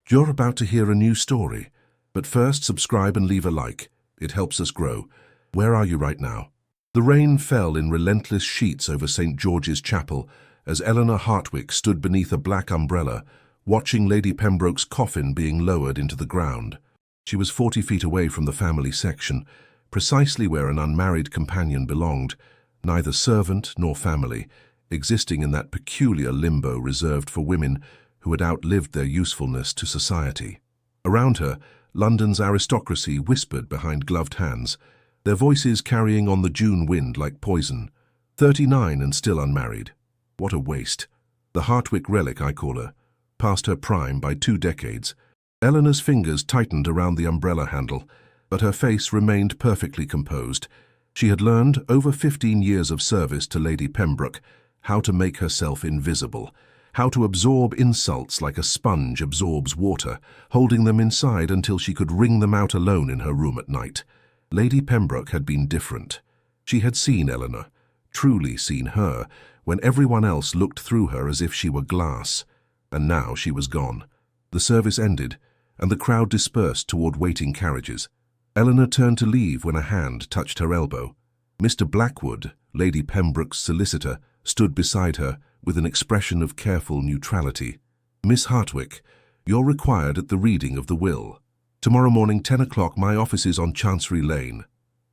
You're about to hear a new story, but first subscribe and leave a like. It helps us grow. Where are you right now? The rain fell in relentless sheets over St. George's Chapel as Eleanor Hartwick stood beneath a black umbrella, watching Lady Pembroke's coffin being lowered into the ground. She was 40 feet away from the family section, precisely where an unmarried companion belonged, neither servant nor family, existing in that peculiar limbo reserved for women who had outlived their usefulness to society. Around her, London's aristocracy whispered behind gloved hands, their voices carrying on the June wind like poison. 39 and still unmarried. What a waste. The Hartwick relic, I call her, past her prime by 2 decades. Eleanor's fingers tightened around the umbrella handle, but her face remained perfectly composed. She had learned, over 15 years of service to Lady Pembroke, how to make herself invisible, how to absorb insults like a sponge absorbs water, holding them inside until she could wring them out alone in her room at night. Lady Pembroke had been different. She had seen Eleanor, truly seen her, when everyone else looked through her as if she were glass. And now she was gone. The service ended, and the crowd dispersed toward waiting carriages. Eleanor turned to leave when a hand touched her elbow. Mr. Blackwood, Lady Pembroke's solicitor, stood beside her with an expression of careful neutrality. "Miss Hartwick, you're required at the reading of the will. Tomorrow morning, 10 o'clock, my office is on Chancery Lane."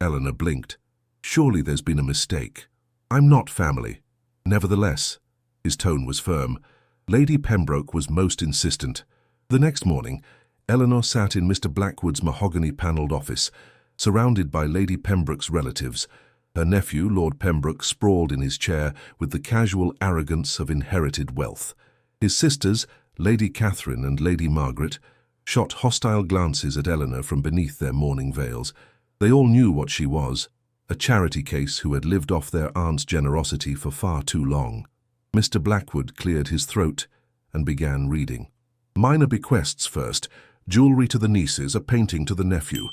Eleanor blinked. "Surely there's been a mistake. I'm not family." Nevertheless, his tone was firm. Lady Pembroke was most insistent. The next morning, Eleanor sat in Mr. Blackwood's mahogany-panelled office, surrounded by Lady Pembroke's relatives. Her nephew, Lord Pembroke, sprawled in his chair with the casual arrogance of inherited wealth. His sisters, Lady Catherine and Lady Margaret, shot hostile glances at Eleanor from beneath their mourning veils. They all knew what she was, a charity case who had lived off their aunt's generosity for far too long. Mr. Blackwood cleared his throat and began reading. Minor bequests first, jewellery to the nieces, a painting to the nephew.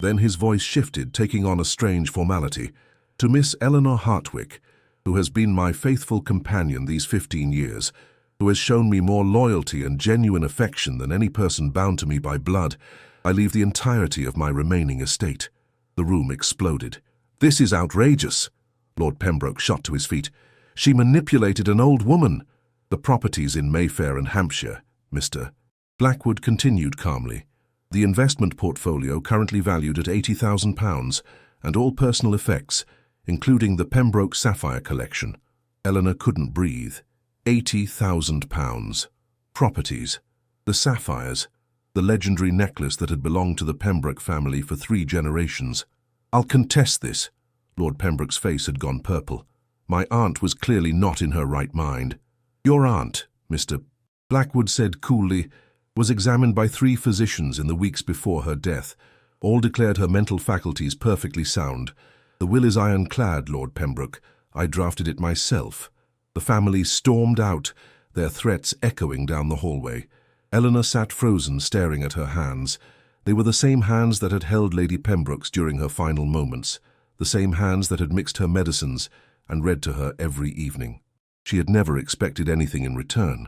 Then his voice shifted, taking on a strange formality. "To Miss Eleanor Hartwick, who has been my faithful companion these 15 years, who has shown me more loyalty and genuine affection than any person bound to me by blood, I leave the entirety of my remaining estate." The room exploded. "This is outrageous." Lord Pembroke shot to his feet. "She manipulated an old woman." "The properties in Mayfair and Hampshire, Mr. Blackwood continued calmly. "The investment portfolio currently valued at £80,000, and all personal effects, including the Pembroke Sapphire collection." Eleanor couldn't breathe. £80,000. Properties. The sapphires. The legendary necklace that had belonged to the Pembroke family for 3 generations. "I'll contest this." Lord Pembroke's face had gone purple. "My aunt was clearly not in her right mind." "Your aunt," Mr. Blackwood said coolly, "was examined by 3 physicians in the weeks before her death. All declared her mental faculties perfectly sound. The will is ironclad, Lord Pembroke. I drafted it myself." The family stormed out, their threats echoing down the hallway. Eleanor sat frozen, staring at her hands. They were the same hands that had held Lady Pembroke's during her final moments, the same hands that had mixed her medicines and read to her every evening. She had never expected anything in return.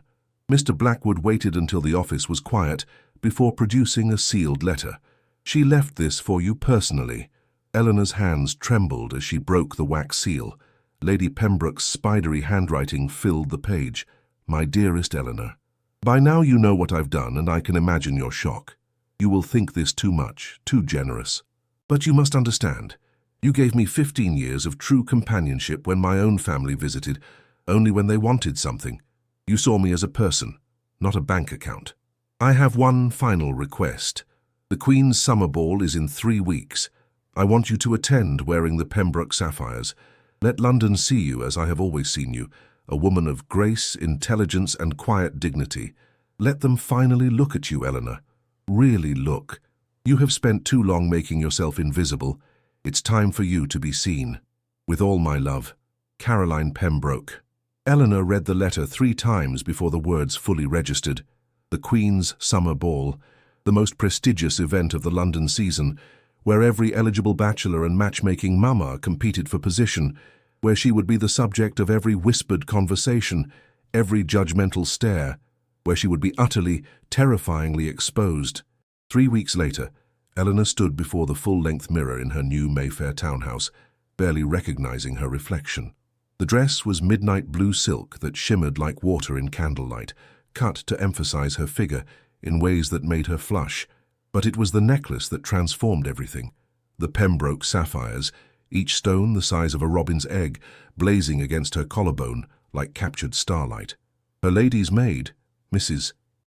Mr. Blackwood waited until the office was quiet before producing a sealed letter. "She left this for you personally." Eleanor's hands trembled as she broke the wax seal. Lady Pembroke's spidery handwriting filled the page. "My dearest Eleanor, by now you know what I've done, and I can imagine your shock. You will think this too much, too generous. But you must understand, you gave me 15 years of true companionship when my own family visited, only when they wanted something. You saw me as a person, not a bank account. I have one final request. The Queen's summer ball is in 3 weeks. I want you to attend wearing the Pembroke sapphires. Let London see you as I have always seen you, a woman of grace, intelligence, and quiet dignity. Let them finally look at you, Eleanor. Really look. You have spent too long making yourself invisible. It's time for you to be seen. With all my love, Caroline Pembroke." Eleanor read the letter 3 times before the words fully registered. The Queen's summer ball, the most prestigious event of the London season, where every eligible bachelor and matchmaking mama competed for position, where she would be the subject of every whispered conversation, every judgmental stare, where she would be utterly, terrifyingly exposed. 3 weeks later, Eleanor stood before the full-length mirror in her new Mayfair townhouse, barely recognizing her reflection. The dress was midnight blue silk that shimmered like water in candlelight, cut to emphasize her figure in ways that made her flush. But it was the necklace that transformed everything. The Pembroke sapphires, each stone the size of a robin's egg, blazing against her collarbone like captured starlight. Her lady's maid, Mrs.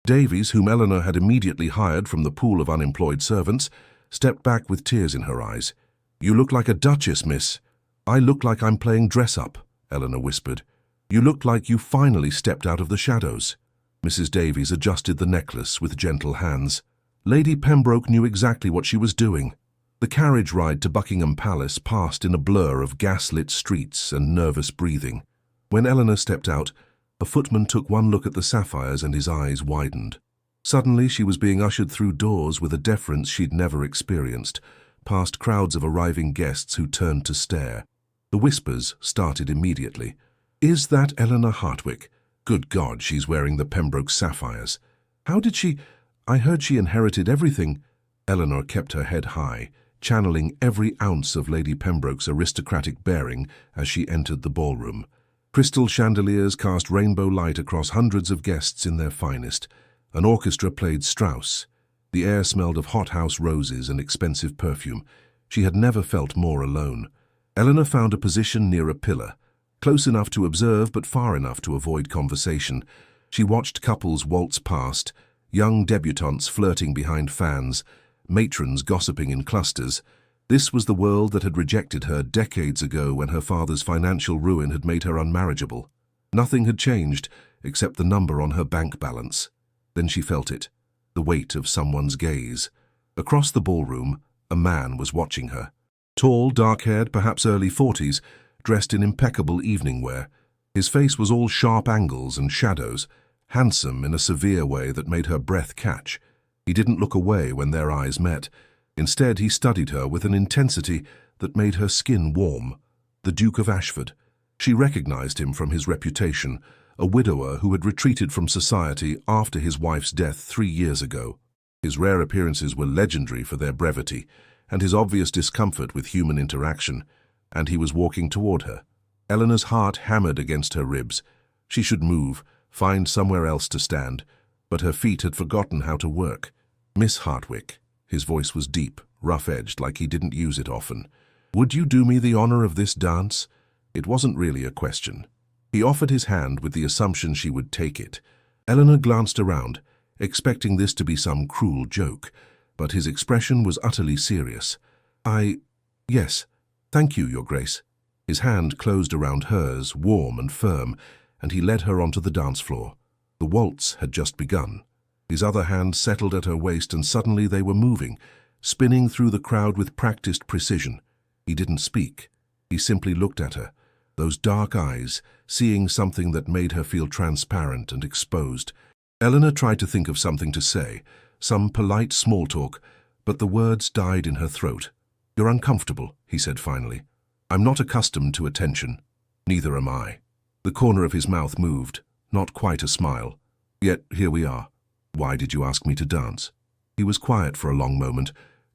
Davies, whom Eleanor had immediately hired from the pool of unemployed servants, stepped back with tears in her eyes. "You look like a duchess, miss." "I look like I'm playing dress-up," Eleanor whispered. "You look like you finally stepped out of the shadows." Mrs. Davies adjusted the necklace with gentle hands. Lady Pembroke knew exactly what she was doing. The carriage ride to Buckingham Palace passed in a blur of gas-lit streets and nervous breathing. When Eleanor stepped out, a footman took one look at the sapphires and his eyes widened. Suddenly she was being ushered through doors with a deference she'd never experienced, past crowds of arriving guests who turned to stare. The whispers started immediately. "Is that Eleanor Hartwick? Good God, she's wearing the Pembroke sapphires. How did she? I heard she inherited everything." Eleanor kept her head high, channeling every ounce of Lady Pembroke's aristocratic bearing as she entered the ballroom. Crystal chandeliers cast rainbow light across hundreds of guests in their finest. An orchestra played Strauss. The air smelled of hothouse roses and expensive perfume. She had never felt more alone. Eleanor found a position near a pillar, close enough to observe but far enough to avoid conversation. She watched couples waltz past, young debutantes flirting behind fans, matrons gossiping in clusters. This was the world that had rejected her decades ago when her father's financial ruin had made her unmarriageable. Nothing had changed except the number on her bank balance. Then she felt it, the weight of someone's gaze. Across the ballroom, a man was watching her. Tall, dark-haired, perhaps early 40s, dressed in impeccable evening wear. His face was all sharp angles and shadows, handsome in a severe way that made her breath catch. He didn't look away when their eyes met. Instead, he studied her with an intensity that made her skin warm. The Duke of Ashford. She recognized him from his reputation, a widower who had retreated from society after his wife's death 3 years ago. His rare appearances were legendary for their brevity, and his obvious discomfort with human interaction, and he was walking toward her. Eleanor's heart hammered against her ribs. She should move, find somewhere else to stand, but her feet had forgotten how to work. "Miss Hartwick." His voice was deep, rough-edged, like he didn't use it often. "Would you do me the honor of this dance?" It wasn't really a question. He offered his hand with the assumption she would take it. Eleanor glanced around, expecting this to be some cruel joke, but his expression was utterly serious. Yes, thank you, Your Grace." His hand closed around hers, warm and firm, and he led her onto the dance floor. The waltz had just begun. His other hand settled at her waist, and suddenly they were moving, spinning through the crowd with practiced precision. He didn't speak. He simply looked at her, those dark eyes, seeing something that made her feel transparent and exposed. Eleanor tried to think of something to say, some polite small talk, but the words died in her throat. "You're uncomfortable," he said finally. "I'm not accustomed to attention." "Neither am I." The corner of his mouth moved, not quite a smile. "Yet here we are. Why did you ask me to dance?" He was quiet for a long moment,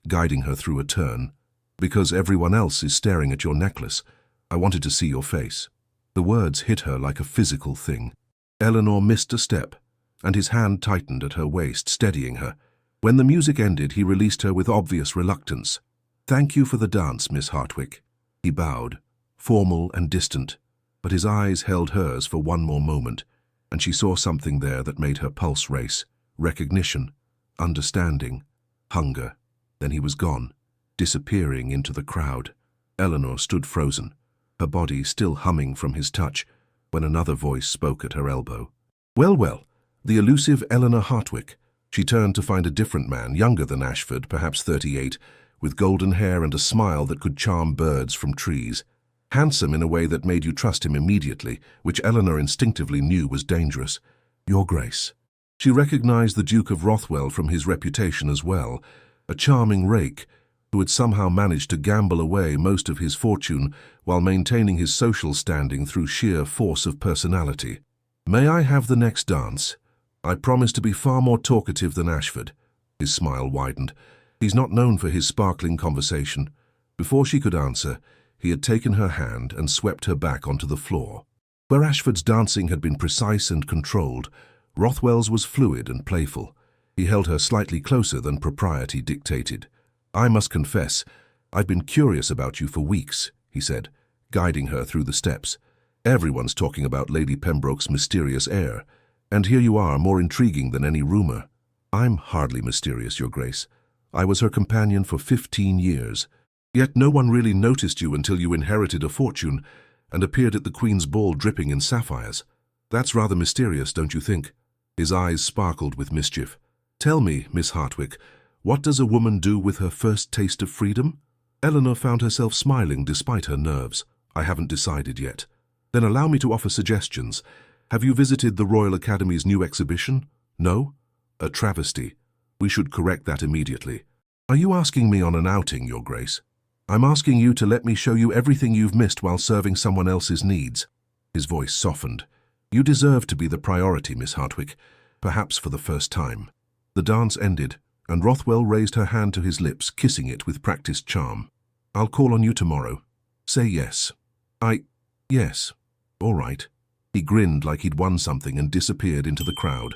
guiding her through a turn. "Because everyone else is staring at your necklace. I wanted to see your face." The words hit her like a physical thing. Eleanor missed a step, and his hand tightened at her waist, steadying her. When the music ended, he released her with obvious reluctance. "Thank you for the dance, Miss Hartwick." He bowed, formal and distant, but his eyes held hers for one more moment, and she saw something there that made her pulse race. Recognition, understanding, hunger. Then he was gone, disappearing into the crowd. Eleanor stood frozen, her body still humming from his touch, when another voice spoke at her elbow. "Well, well, the elusive Eleanor Hartwick." She turned to find a different man, younger than Ashford, perhaps 38, with golden hair and a smile that could charm birds from trees. Handsome in a way that made you trust him immediately, which Eleanor instinctively knew was dangerous. "Your Grace." She recognized the Duke of Rothwell from his reputation as well, a charming rake who had somehow managed to gamble away most of his fortune while maintaining his social standing through sheer force of personality. "May I have the next dance?" I promise to be far more talkative than Ashford. His smile widened. He's not known for his sparkling conversation. Before she could answer, he had taken her hand and swept her back onto the floor. Where Ashford's dancing had been precise and controlled, Rothwell's was fluid and playful. He held her slightly closer than propriety dictated. I must confess, I've been curious about you for weeks, he said, guiding her through the steps. Everyone's talking about Lady Pembroke's mysterious heir, and here you are, more intriguing than any rumor. I'm hardly mysterious, Your Grace. I was her companion for 15 years. Yet no one really noticed you until you inherited a fortune and appeared at the Queen's ball dripping in sapphires. That's rather mysterious, don't you think? His eyes sparkled with mischief. Tell me, Miss Hartwick, what does a woman do with her first taste of freedom? Eleanor found herself smiling despite her nerves. I haven't decided yet. Then allow me to offer suggestions. Have you visited the Royal Academy's new exhibition? No? A travesty. We should correct that immediately. Are you asking me on an outing, Your Grace? I'm asking you to let me show you everything you've missed while serving someone else's needs. His voice softened. You deserve to be the priority, Miss Hartwick, perhaps for the first time. The dance ended, and Rothwell raised her hand to his lips, kissing it with practiced charm. I'll call on you tomorrow. Say yes. Yes. All right. He grinned like he'd won something and disappeared into the crowd.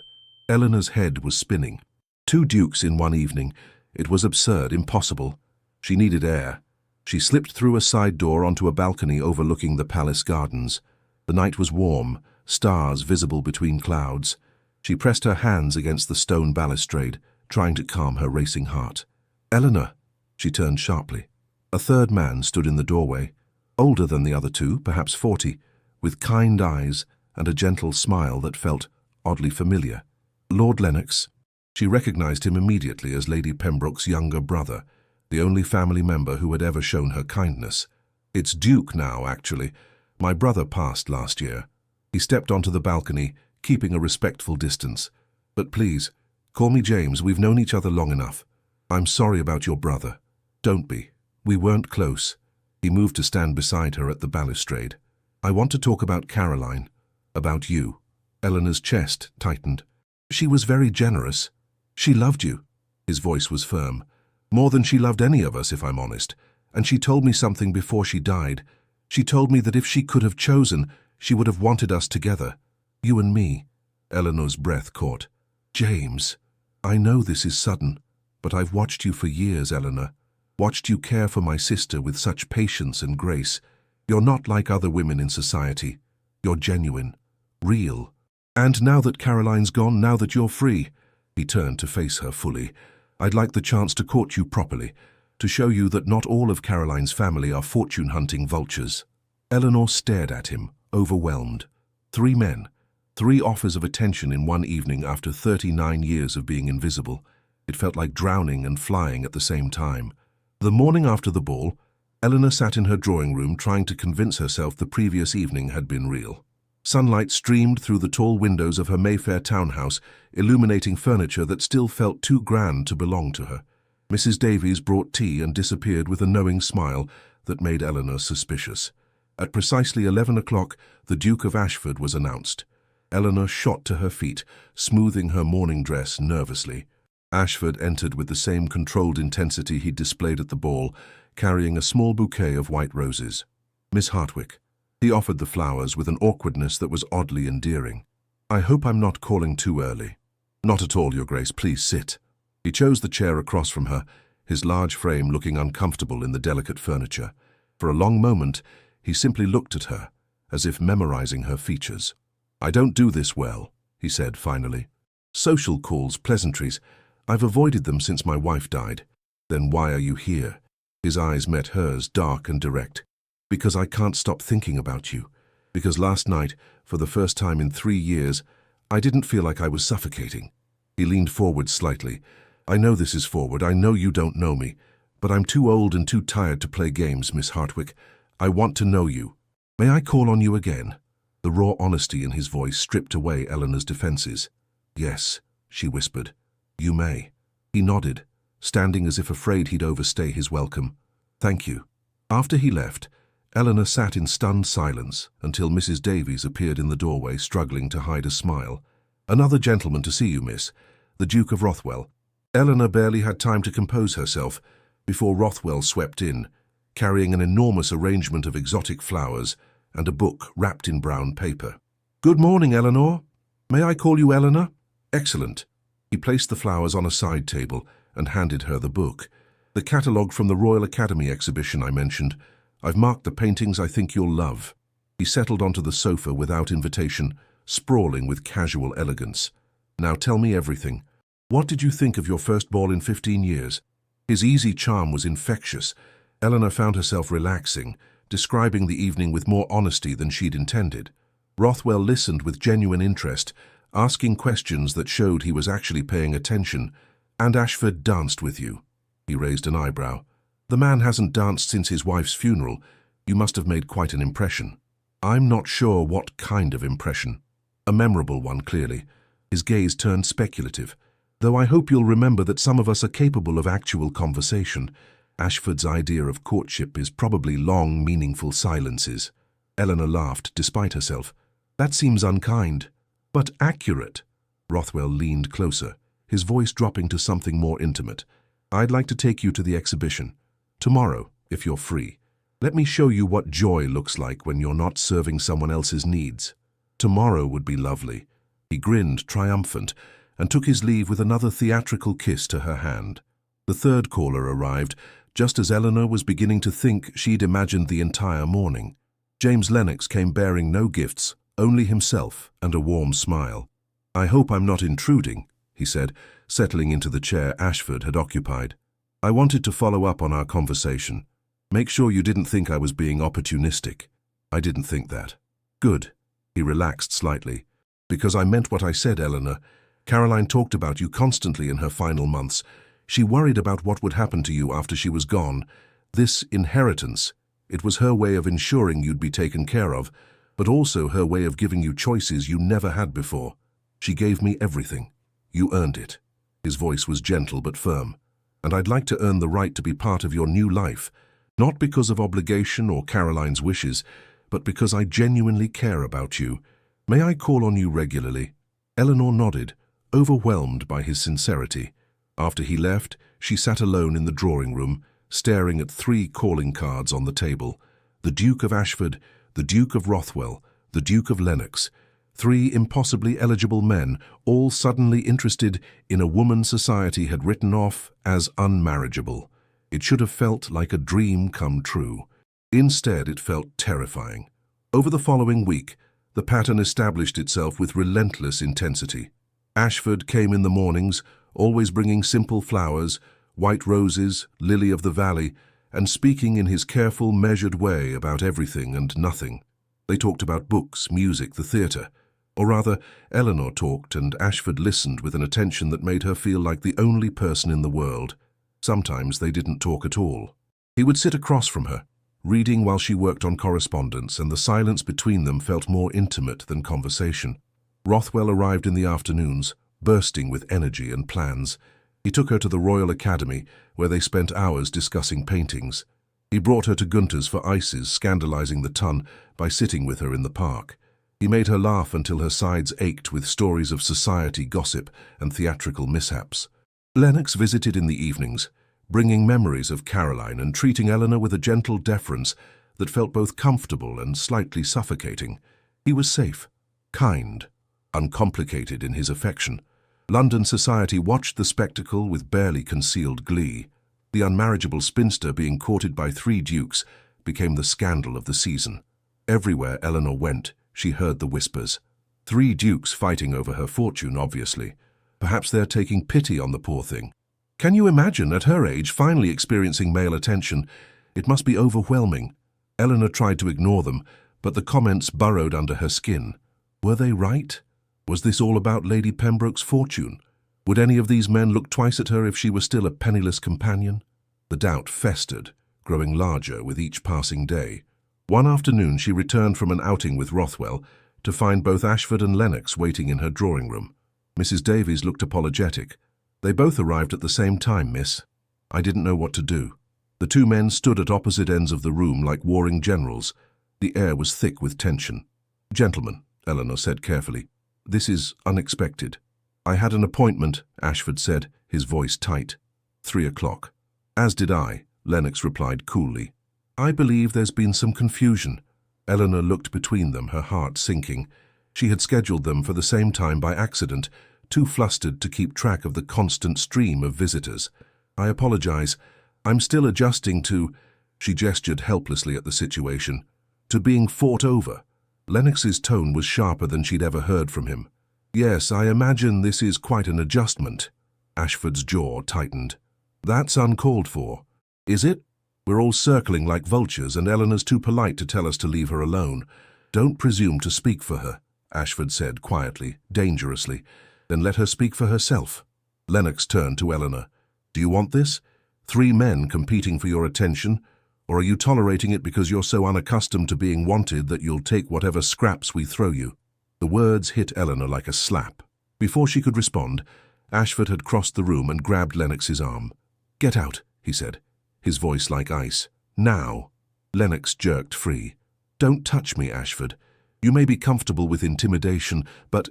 Eleanor's head was spinning. 2 dukes in one evening. It was absurd, impossible. She needed air. She slipped through a side door onto a balcony overlooking the palace gardens. The night was warm, stars visible between clouds. She pressed her hands against the stone balustrade, trying to calm her racing heart. Eleanor! She turned sharply. A third man stood in the doorway, older than the other 2, perhaps 40, with kind eyes and a gentle smile that felt oddly familiar. Lord Lennox. She recognized him immediately as Lady Pembroke's younger brother, the only family member who had ever shown her kindness. It's Duke now, actually. My brother passed last year. He stepped onto the balcony, keeping a respectful distance. But please, call me James. We've known each other long enough. I'm sorry about your brother. Don't be. We weren't close. He moved to stand beside her at the balustrade. I want to talk about Caroline. About you. Eleanor's chest tightened. She was very generous. She loved you. His voice was firm. More than she loved any of us, if I'm honest. And she told me something before she died. She told me that if she could have chosen, she would have wanted us together. You and me. Eleanor's breath caught. James, I know this is sudden, but I've watched you for years, Eleanor. Watched you care for my sister with such patience and grace. You're not like other women in society. You're genuine. Real. And now that Caroline's gone, now that you're free, he turned to face her fully. I'd like the chance to court you properly, to show you that not all of Caroline's family are fortune-hunting vultures. Eleanor stared at him, overwhelmed. 3 men, 3 offers of attention in one evening after 39 years of being invisible. It felt like drowning and flying at the same time. The morning after the ball, Eleanor sat in her drawing room trying to convince herself the previous evening had been real. Sunlight streamed through the tall windows of her Mayfair townhouse, illuminating furniture that still felt too grand to belong to her. Mrs. Davies brought tea and disappeared with a knowing smile that made Eleanor suspicious. At precisely 11 o'clock, the Duke of Ashford was announced. Eleanor shot to her feet, smoothing her morning dress nervously. Ashford entered with the same controlled intensity he'd displayed at the ball, carrying a small bouquet of white roses. Miss Hartwick. He offered the flowers with an awkwardness that was oddly endearing. I hope I'm not calling too early. Not at all, Your Grace. Please sit. He chose the chair across from her, his large frame looking uncomfortable in the delicate furniture. For a long moment, he simply looked at her, as if memorizing her features. I don't do this well, he said finally. Social calls, pleasantries. I've avoided them since my wife died. Then why are you here? His eyes met hers, dark and direct. Because I can't stop thinking about you. Because last night, for the first time in 3 years, I didn't feel like I was suffocating. He leaned forward slightly. I know this is forward. I know you don't know me. But I'm too old and too tired to play games, Miss Hartwick. I want to know you. May I call on you again? The raw honesty in his voice stripped away Eleanor's defenses. Yes, she whispered. You may. He nodded, standing as if afraid he'd overstay his welcome. Thank you. After he left, Eleanor sat in stunned silence until Mrs. Davies appeared in the doorway, struggling to hide a smile. "Another gentleman to see you, miss. The Duke of Rothwell." Eleanor barely had time to compose herself before Rothwell swept in, carrying an enormous arrangement of exotic flowers and a book wrapped in brown paper. "Good morning, Eleanor. May I call you Eleanor?" "Excellent." He placed the flowers on a side table and handed her the book. "The catalogue from the Royal Academy exhibition I mentioned. I've marked the paintings I think you'll love." He settled onto the sofa without invitation, sprawling with casual elegance. "Now tell me everything. What did you think of your first ball in 15 years? His easy charm was infectious. Eleanor found herself relaxing, describing the evening with more honesty than she'd intended. Rothwell listened with genuine interest, asking questions that showed he was actually paying attention. "And Ashford danced with you?" He raised an eyebrow. "The man hasn't danced since his wife's funeral. You must have made quite an impression." "I'm not sure what kind of impression." "A memorable one, clearly." His gaze turned speculative. "Though I hope you'll remember that some of us are capable of actual conversation. Ashford's idea of courtship is probably long, meaningful silences." Eleanor laughed, despite herself. "That seems unkind." "But accurate." Rothwell leaned closer, his voice dropping to something more intimate. "I'd like to take you to the exhibition. Tomorrow, if you're free. Let me show you what joy looks like when you're not serving someone else's needs." "Tomorrow would be lovely." He grinned, triumphant, and took his leave with another theatrical kiss to her hand. The third caller arrived, just as Eleanor was beginning to think she'd imagined the entire morning. James Lennox came bearing no gifts, only himself and a warm smile. "I hope I'm not intruding," he said, settling into the chair Ashford had occupied. "I wanted to follow up on our conversation. Make sure you didn't think I was being opportunistic." "I didn't think that." "Good." He relaxed slightly. "Because I meant what I said, Eleanor. Caroline talked about you constantly in her final months. She worried about what would happen to you after she was gone. This inheritance, it was her way of ensuring you'd be taken care of, but also her way of giving you choices you never had before. She gave me everything. You earned it." His voice was gentle but firm. "And I'd like to earn the right to be part of your new life, not because of obligation or Caroline's wishes, but because I genuinely care about you. May I call on you regularly?" Eleanor nodded, overwhelmed by his sincerity. After he left, she sat alone in the drawing room, staring at 3 calling cards on the table. The Duke of Ashford, the Duke of Rothwell, the Duke of Lennox. 3 impossibly eligible men, all suddenly interested in a woman society had written off as unmarriageable. It should have felt like a dream come true. Instead, it felt terrifying. Over the following week, the pattern established itself with relentless intensity. Ashford came in the mornings, always bringing simple flowers, white roses, lily of the valley, and speaking in his careful, measured way about everything and nothing. They talked about books, music, the theatre. Or rather, Eleanor talked and Ashford listened with an attention that made her feel like the only person in the world. Sometimes they didn't talk at all. He would sit across from her, reading while she worked on correspondence, and the silence between them felt more intimate than conversation. Rothwell arrived in the afternoons, bursting with energy and plans. He took her to the Royal Academy, where they spent hours discussing paintings. He brought her to Gunter's for ices, scandalizing the ton by sitting with her in the park. He made her laugh until her sides ached with stories of society gossip and theatrical mishaps. Lennox visited in the evenings, bringing memories of Caroline and treating Eleanor with a gentle deference that felt both comfortable and slightly suffocating. He was safe, kind, uncomplicated in his affection. London society watched the spectacle with barely concealed glee. The unmarriageable spinster being courted by 3 dukes became the scandal of the season. Everywhere Eleanor went, she heard the whispers. 3 dukes fighting over her fortune, obviously. Perhaps they're taking pity on the poor thing. Can you imagine, at her age, finally experiencing male attention? It must be overwhelming. Eleanor tried to ignore them, but the comments burrowed under her skin. Were they right? Was this all about Lady Pembroke's fortune? Would any of these men look twice at her if she were still a penniless companion? The doubt festered, growing larger with each passing day. One afternoon she returned from an outing with Rothwell to find both Ashford and Lennox waiting in her drawing room. Mrs. Davies looked apologetic. "They both arrived at the same time, miss." I didn't know what to do. The 2 men stood at opposite ends of the room like warring generals. The air was thick with tension. "Gentlemen," Eleanor said carefully, This is unexpected. I had an appointment, Ashford said, his voice tight. 3 o'clock. As did I, Lennox replied coolly. I believe there's been some confusion. Eleanor looked between them, her heart sinking. She had scheduled them for the same time by accident, too flustered to keep track of the constant stream of visitors. I apologize. I'm still adjusting to... She gestured helplessly at the situation. To being fought over. Lennox's tone was sharper than she'd ever heard from him. Yes, I imagine this is quite an adjustment. Ashford's jaw tightened. That's uncalled for. Is it? We're all circling like vultures, and Eleanor's too polite to tell us to leave her alone. Don't presume to speak for her, Ashford said quietly, dangerously. Then let her speak for herself. Lennox turned to Eleanor. Do you want this? 3 men competing for your attention? Or are you tolerating it because you're so unaccustomed to being wanted that you'll take whatever scraps we throw you? The words hit Eleanor like a slap. Before she could respond, Ashford had crossed the room and grabbed Lennox's arm. Get out, he said, his voice like ice. Now. Lennox jerked free. Don't touch me, Ashford. You may be comfortable with intimidation, but...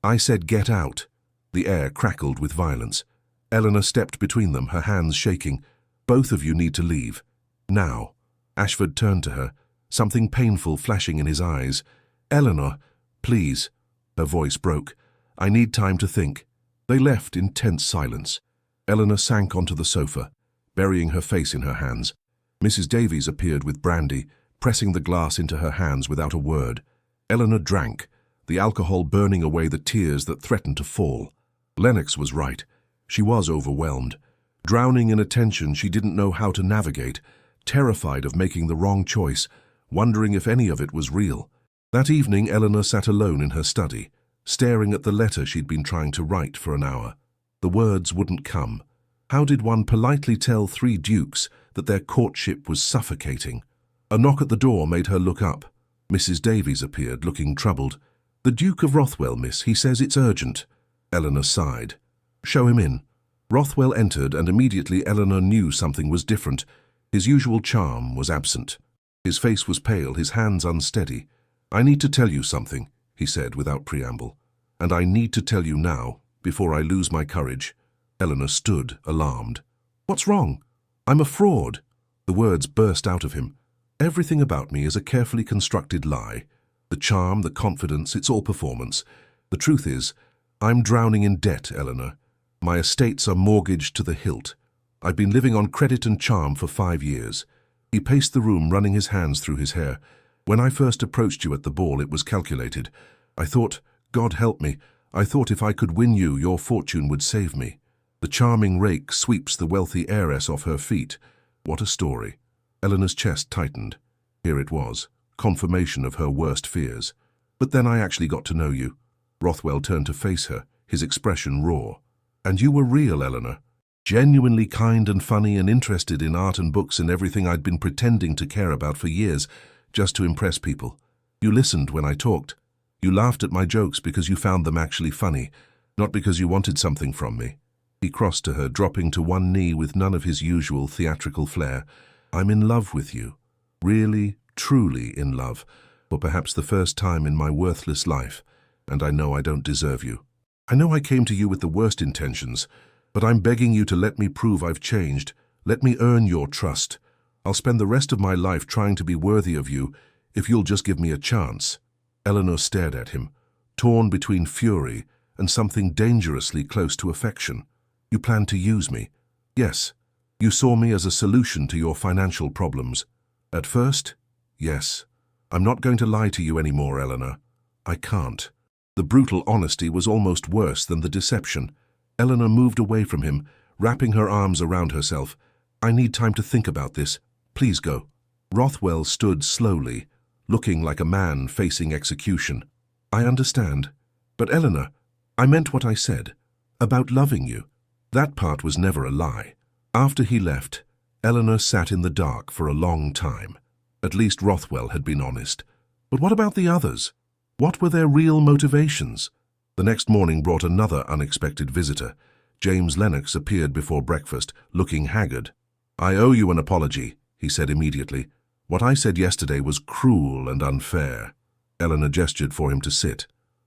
I said get out. The air crackled with violence. Eleanor stepped between them, her hands shaking. Both of you need to leave. Now. Ashford turned to her, something painful flashing in his eyes. Eleanor, please. Her voice broke. I need time to think. They left in tense silence. Eleanor sank onto the sofa, burying her face in her hands. Mrs. Davies appeared with brandy, pressing the glass into her hands without a word. Eleanor drank, the alcohol burning away the tears that threatened to fall. Lennox was right. She was overwhelmed. Drowning in a tension she didn't know how to navigate, terrified of making the wrong choice, wondering if any of it was real. That evening Eleanor sat alone in her study, staring at the letter she'd been trying to write for an hour. The words wouldn't come. How did one politely tell 3 dukes that their courtship was suffocating? A knock at the door made her look up. Mrs. Davies appeared, looking troubled. The Duke of Rothwell, miss. He says it's urgent. Eleanor sighed. Show him in. Rothwell entered, and immediately Eleanor knew something was different. His usual charm was absent. His face was pale, his hands unsteady. I need to tell you something, he said without preamble. And I need to tell you now, before I lose my courage. Eleanor stood, alarmed. What's wrong? I'm a fraud. The words burst out of him. Everything about me is a carefully constructed lie. The charm, the confidence, it's all performance. The truth is, I'm drowning in debt, Eleanor. My estates are mortgaged to the hilt. I've been living on credit and charm for 5 years. He paced the room, running his hands through his hair. When I first approached you at the ball, it was calculated. I thought, God help me, I thought if I could win you, your fortune would save me. The charming rake sweeps the wealthy heiress off her feet. What a story. Eleanor's chest tightened. Here it was, confirmation of her worst fears. But then I actually got to know you. Rothwell turned to face her, his expression raw. And you were real, Eleanor. Genuinely kind and funny and interested in art and books and everything I'd been pretending to care about for years, just to impress people. You listened when I talked. You laughed at my jokes because you found them actually funny, not because you wanted something from me. He crossed to her, dropping to one knee with none of his usual theatrical flair. I'm in love with you. Really, truly in love, for perhaps the first time in my worthless life, and I know I don't deserve you. I know I came to you with the worst intentions, but I'm begging you to let me prove I've changed. Let me earn your trust. I'll spend the rest of my life trying to be worthy of you if you'll just give me a chance. Eleanor stared at him, torn between fury and something dangerously close to affection. You planned to use me. Yes. You saw me as a solution to your financial problems. At first, yes. I'm not going to lie to you anymore, Eleanor. I can't. The brutal honesty was almost worse than the deception. Eleanor moved away from him, wrapping her arms around herself. I need time to think about this. Please go. Rothwell stood slowly, looking like a man facing execution. I understand. But Eleanor, I meant what I said. About loving you. That part was never a lie. After he left, Eleanor sat in the dark for a long time. At least Rothwell had been honest. But what about the others? What were their real motivations? The next morning brought another unexpected visitor. James Lennox appeared before breakfast, looking haggard. I owe you an apology, he said immediately. What I said yesterday was cruel and unfair. Eleanor gestured for him to sit.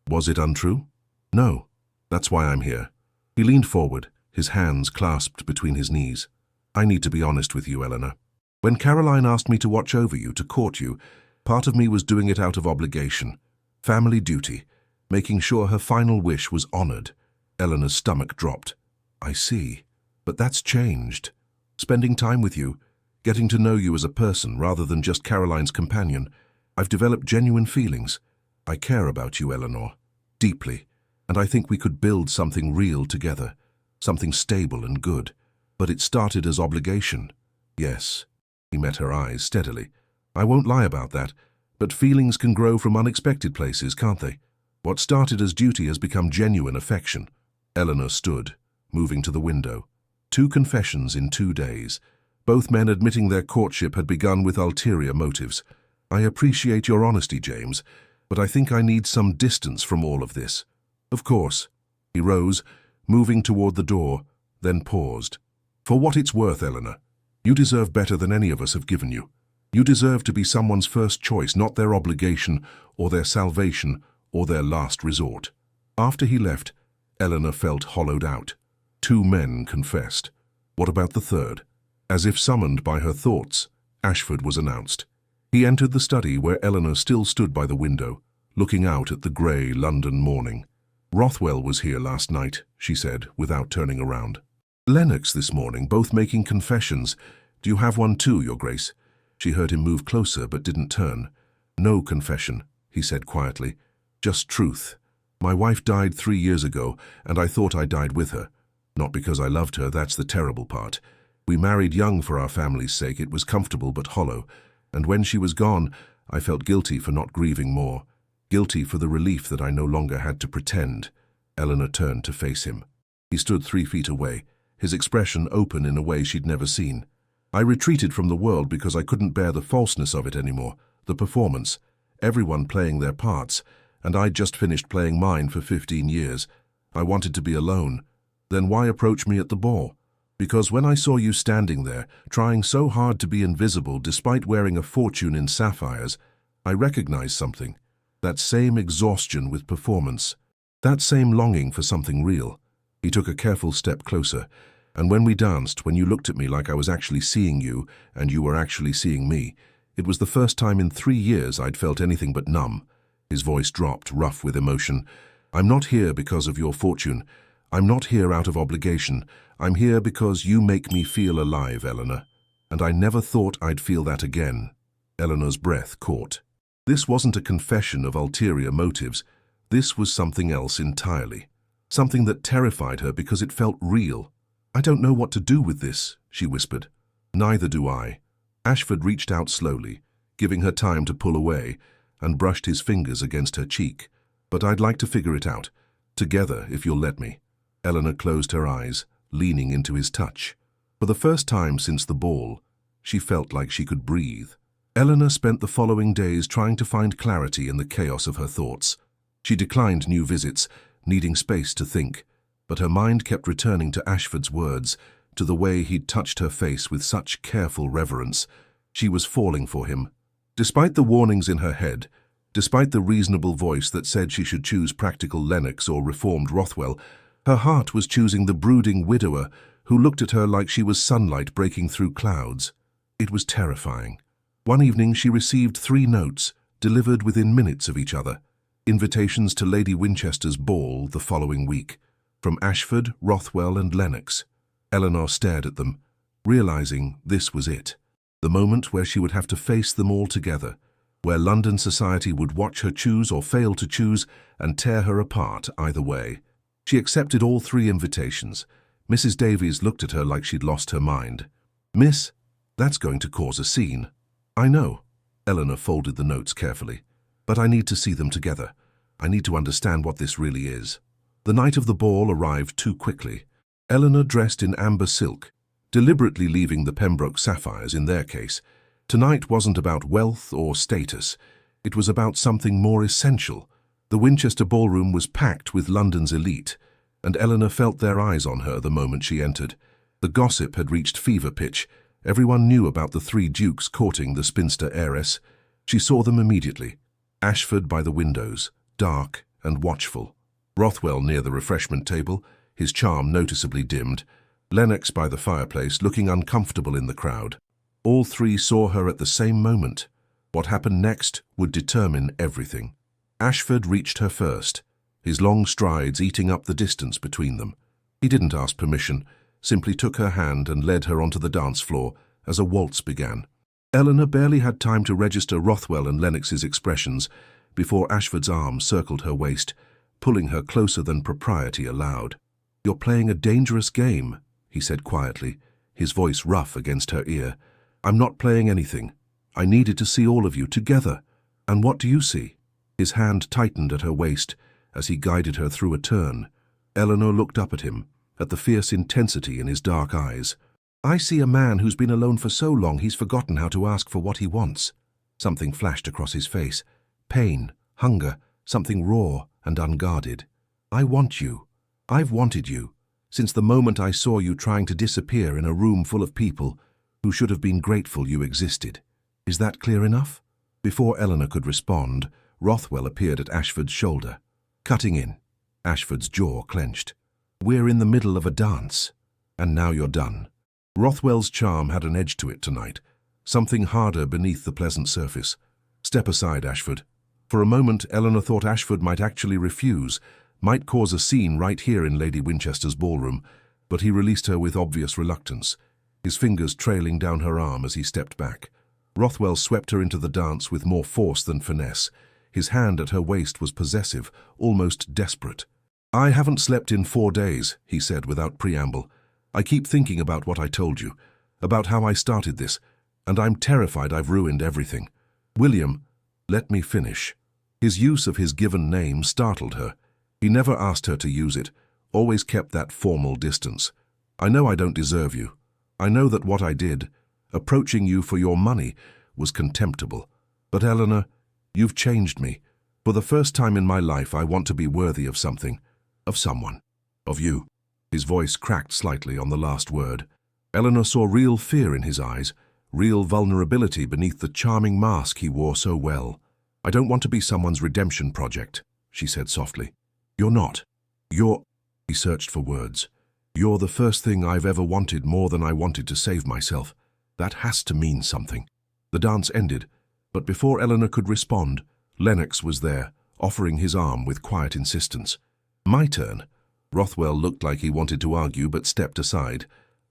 Was it untrue? No. That's why I'm here. He leaned forward, his hands clasped between his knees. I need to be honest with you, Eleanor. When Caroline asked me to watch over you, to court you, part of me was doing it out of obligation, family duty, making sure her final wish was honored. Eleanor's stomach dropped. I see. But that's changed. Spending time with you, getting to know you as a person rather than just Caroline's companion, I've developed genuine feelings. I care about you, Eleanor, deeply, and I think we could build something real together, something stable and good. But it started as obligation. Yes. He met her eyes steadily. I won't lie about that, but feelings can grow from unexpected places, can't they? What started as duty has become genuine affection. Eleanor stood, moving to the window. 2 confessions in 2 days. Both men admitting their courtship had begun with ulterior motives. I appreciate your honesty, James, but I think I need some distance from all of this. Of course. He rose, moving toward the door, then paused. For what it's worth, Eleanor, you deserve better than any of us have given you. You deserve to be someone's first choice, not their obligation, or their salvation, or their last resort. After he left, Eleanor felt hollowed out. 2 men confessed. What about the third? As if summoned by her thoughts, Ashford was announced. He entered the study where Eleanor still stood by the window, looking out at the grey London morning. Rothwell was here last night, she said, without turning around. Lennox this morning, both making confessions. Do you have one too, Your Grace? She heard him move closer but didn't turn. No confession, he said quietly. Just truth. My wife died 3 years ago, and I thought I died with her. Not because I loved her, that's the terrible part. We married young for our family's sake. It was comfortable but hollow. And when she was gone, I felt guilty for not grieving more. Guilty for the relief that I no longer had to pretend. Eleanor turned to face him. He stood 3 feet away, his expression open in a way she'd never seen. I retreated from the world because I couldn't bear the falseness of it anymore, the performance, everyone playing their parts, and I'd just finished playing mine for 15 years. I wanted to be alone. Then why approach me at the ball? Because when I saw you standing there, trying so hard to be invisible despite wearing a fortune in sapphires, I recognized something. That same exhaustion with performance. That same longing for something real. He took a careful step closer, and when we danced, when you looked at me like I was actually seeing you, and you were actually seeing me, it was the first time in 3 years I'd felt anything but numb. His voice dropped, rough with emotion. I'm not here because of your fortune. I'm not here out of obligation. I'm here because you make me feel alive, Eleanor. And I never thought I'd feel that again. Eleanor's breath caught. This wasn't a confession of ulterior motives. This was something else entirely. Something that terrified her because it felt real. I don't know what to do with this, she whispered. Neither do I. Ashford reached out slowly, giving her time to pull away, and brushed his fingers against her cheek. But I'd like to figure it out. Together, if you'll let me. Eleanor closed her eyes, leaning into his touch. For the first time since the ball, she felt like she could breathe. Eleanor spent the following days trying to find clarity in the chaos of her thoughts. She declined new visits, needing space to think, but her mind kept returning to Ashford's words, to the way he'd touched her face with such careful reverence. She was falling for him. Despite the warnings in her head, despite the reasonable voice that said she should choose practical Lennox or reformed Rothwell, her heart was choosing the brooding widower who looked at her like she was sunlight breaking through clouds. It was terrifying. One evening she received 3 notes, delivered within minutes of each other. Invitations to Lady Winchester's ball the following week, from Ashford, Rothwell and Lennox. Eleanor stared at them, realizing this was it. The moment where she would have to face them all together, where London society would watch her choose or fail to choose and tear her apart either way. She accepted all 3 invitations. Mrs. Davies looked at her like she'd lost her mind. Miss, that's going to cause a scene. I know. Eleanor folded the notes carefully. But I need to see them together. I need to understand what this really is. The night of the ball arrived too quickly. Eleanor dressed in amber silk, deliberately leaving the Pembroke sapphires in their case. Tonight wasn't about wealth or status. It was about something more essential. The Winchester ballroom was packed with London's elite, and Eleanor felt their eyes on her the moment she entered. The gossip had reached fever pitch. Everyone knew about the 3 dukes courting the spinster heiress. She saw them immediately. Ashford by the windows, dark and watchful. Rothwell near the refreshment table, his charm noticeably dimmed. Lennox by the fireplace, looking uncomfortable in the crowd. All three saw her at the same moment. What happened next would determine everything. Ashford reached her first, his long strides eating up the distance between them. He didn't ask permission, simply took her hand and led her onto the dance floor as a waltz began. Eleanor barely had time to register Rothwell and Lennox's expressions before Ashford's arm circled her waist, pulling her closer than propriety allowed. "You're playing a dangerous game," he said quietly, his voice rough against her ear. "I'm not playing anything. I needed to see all of you together. And what do you see?" His hand tightened at her waist as he guided her through a turn. Eleanor looked up at him, at the fierce intensity in his dark eyes. "I see a man who's been alone for so long he's forgotten how to ask for what he wants." Something flashed across his face. Pain, hunger, something raw and unguarded. "I want you. I've wanted you, since the moment I saw you trying to disappear in a room full of people who should have been grateful you existed. Is that clear enough?" Before Eleanor could respond, Rothwell appeared at Ashford's shoulder, cutting in. Ashford's jaw clenched. "We're in the middle of a dance, and now you're done." Rothwell's charm had an edge to it tonight, something harder beneath the pleasant surface. "Step aside, Ashford." For a moment, Eleanor thought Ashford might actually refuse, might cause a scene right here in Lady Winchester's ballroom, but he released her with obvious reluctance, his fingers trailing down her arm as he stepped back. Rothwell swept her into the dance with more force than finesse. His hand at her waist was possessive, almost desperate. "I haven't slept in 4 days," he said without preamble. "I keep thinking about what I told you, about how I started this, and I'm terrified I've ruined everything. William, let me finish." His use of his given name startled her. He never asked her to use it, always kept that formal distance. "I know I don't deserve you. I know that what I did, approaching you for your money, was contemptible. But Eleanor, you've changed me. For the first time in my life, I want to be worthy of something, of someone, of you." His voice cracked slightly on the last word. Eleanor saw real fear in his eyes, real vulnerability beneath the charming mask he wore so well. "I don't want to be someone's redemption project," she said softly. "You're not. You're—" He searched for words. "You're the first thing I've ever wanted more than I wanted to save myself. That has to mean something." The dance ended, but before Eleanor could respond, Lennox was there, offering his arm with quiet insistence. "My turn." Rothwell looked like he wanted to argue but stepped aside.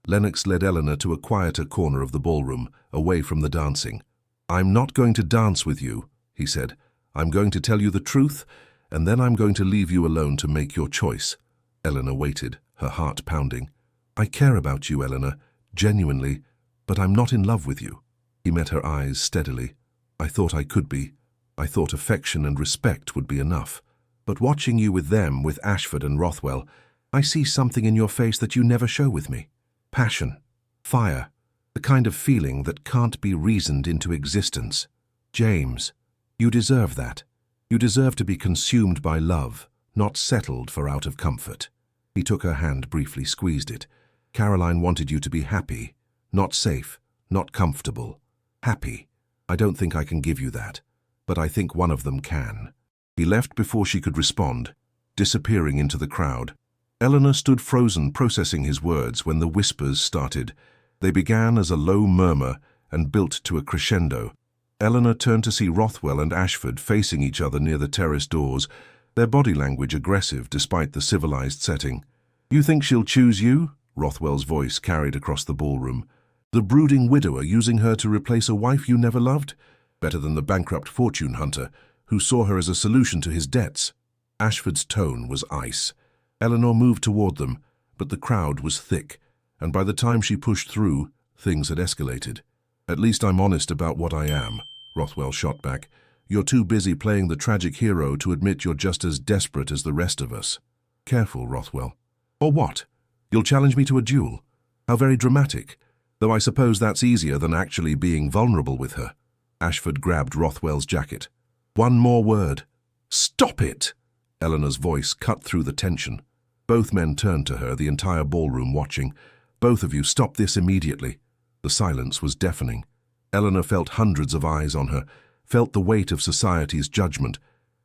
Lennox led Eleanor to a quieter corner of the ballroom, away from the dancing. "I'm not going to dance with you," he said. "I'm going to tell you the truth, and then I'm going to leave you alone to make your choice." Eleanor waited, her heart pounding. "I care about you, Eleanor, genuinely, but I'm not in love with you." He met her eyes steadily. "I thought I could be. I thought affection and respect would be enough. But watching you with them, with Ashford and Rothwell, I see something in your face that you never show with me. Passion, fire, the kind of feeling that can't be reasoned into existence. James, you deserve that. You deserve to be consumed by love, not settled for out of comfort." He took her hand briefly, squeezed it. "Caroline wanted you to be happy, not safe, not comfortable. Happy. I don't think I can give you that, but I think one of them can." He left before she could respond, disappearing into the crowd. Eleanor stood frozen, processing his words when the whispers started. They began as a low murmur and built to a crescendo. Eleanor turned to see Rothwell and Ashford facing each other near the terrace doors, their body language aggressive despite the civilized setting. "You think she'll choose you?" Rothwell's voice carried across the ballroom. "The brooding widower using her to replace a wife you never loved? Better than the bankrupt fortune hunter who saw her as a solution to his debts." Ashford's tone was ice. Eleanor moved toward them, but the crowd was thick, and by the time she pushed through, things had escalated. "At least I'm honest about what I am," Rothwell shot back. "You're too busy playing the tragic hero to admit you're just as desperate as the rest of us." "Careful, Rothwell." "Or what? You'll challenge me to a duel? How very dramatic. Though I suppose that's easier than actually being vulnerable with her." Ashford grabbed Rothwell's jacket. "One more word." "Stop it!" Eleanor's voice cut through the tension. Both men turned to her, the entire ballroom watching. "Both of you, stop this immediately." The silence was deafening. Eleanor felt hundreds of eyes on her, felt the weight of society's judgment,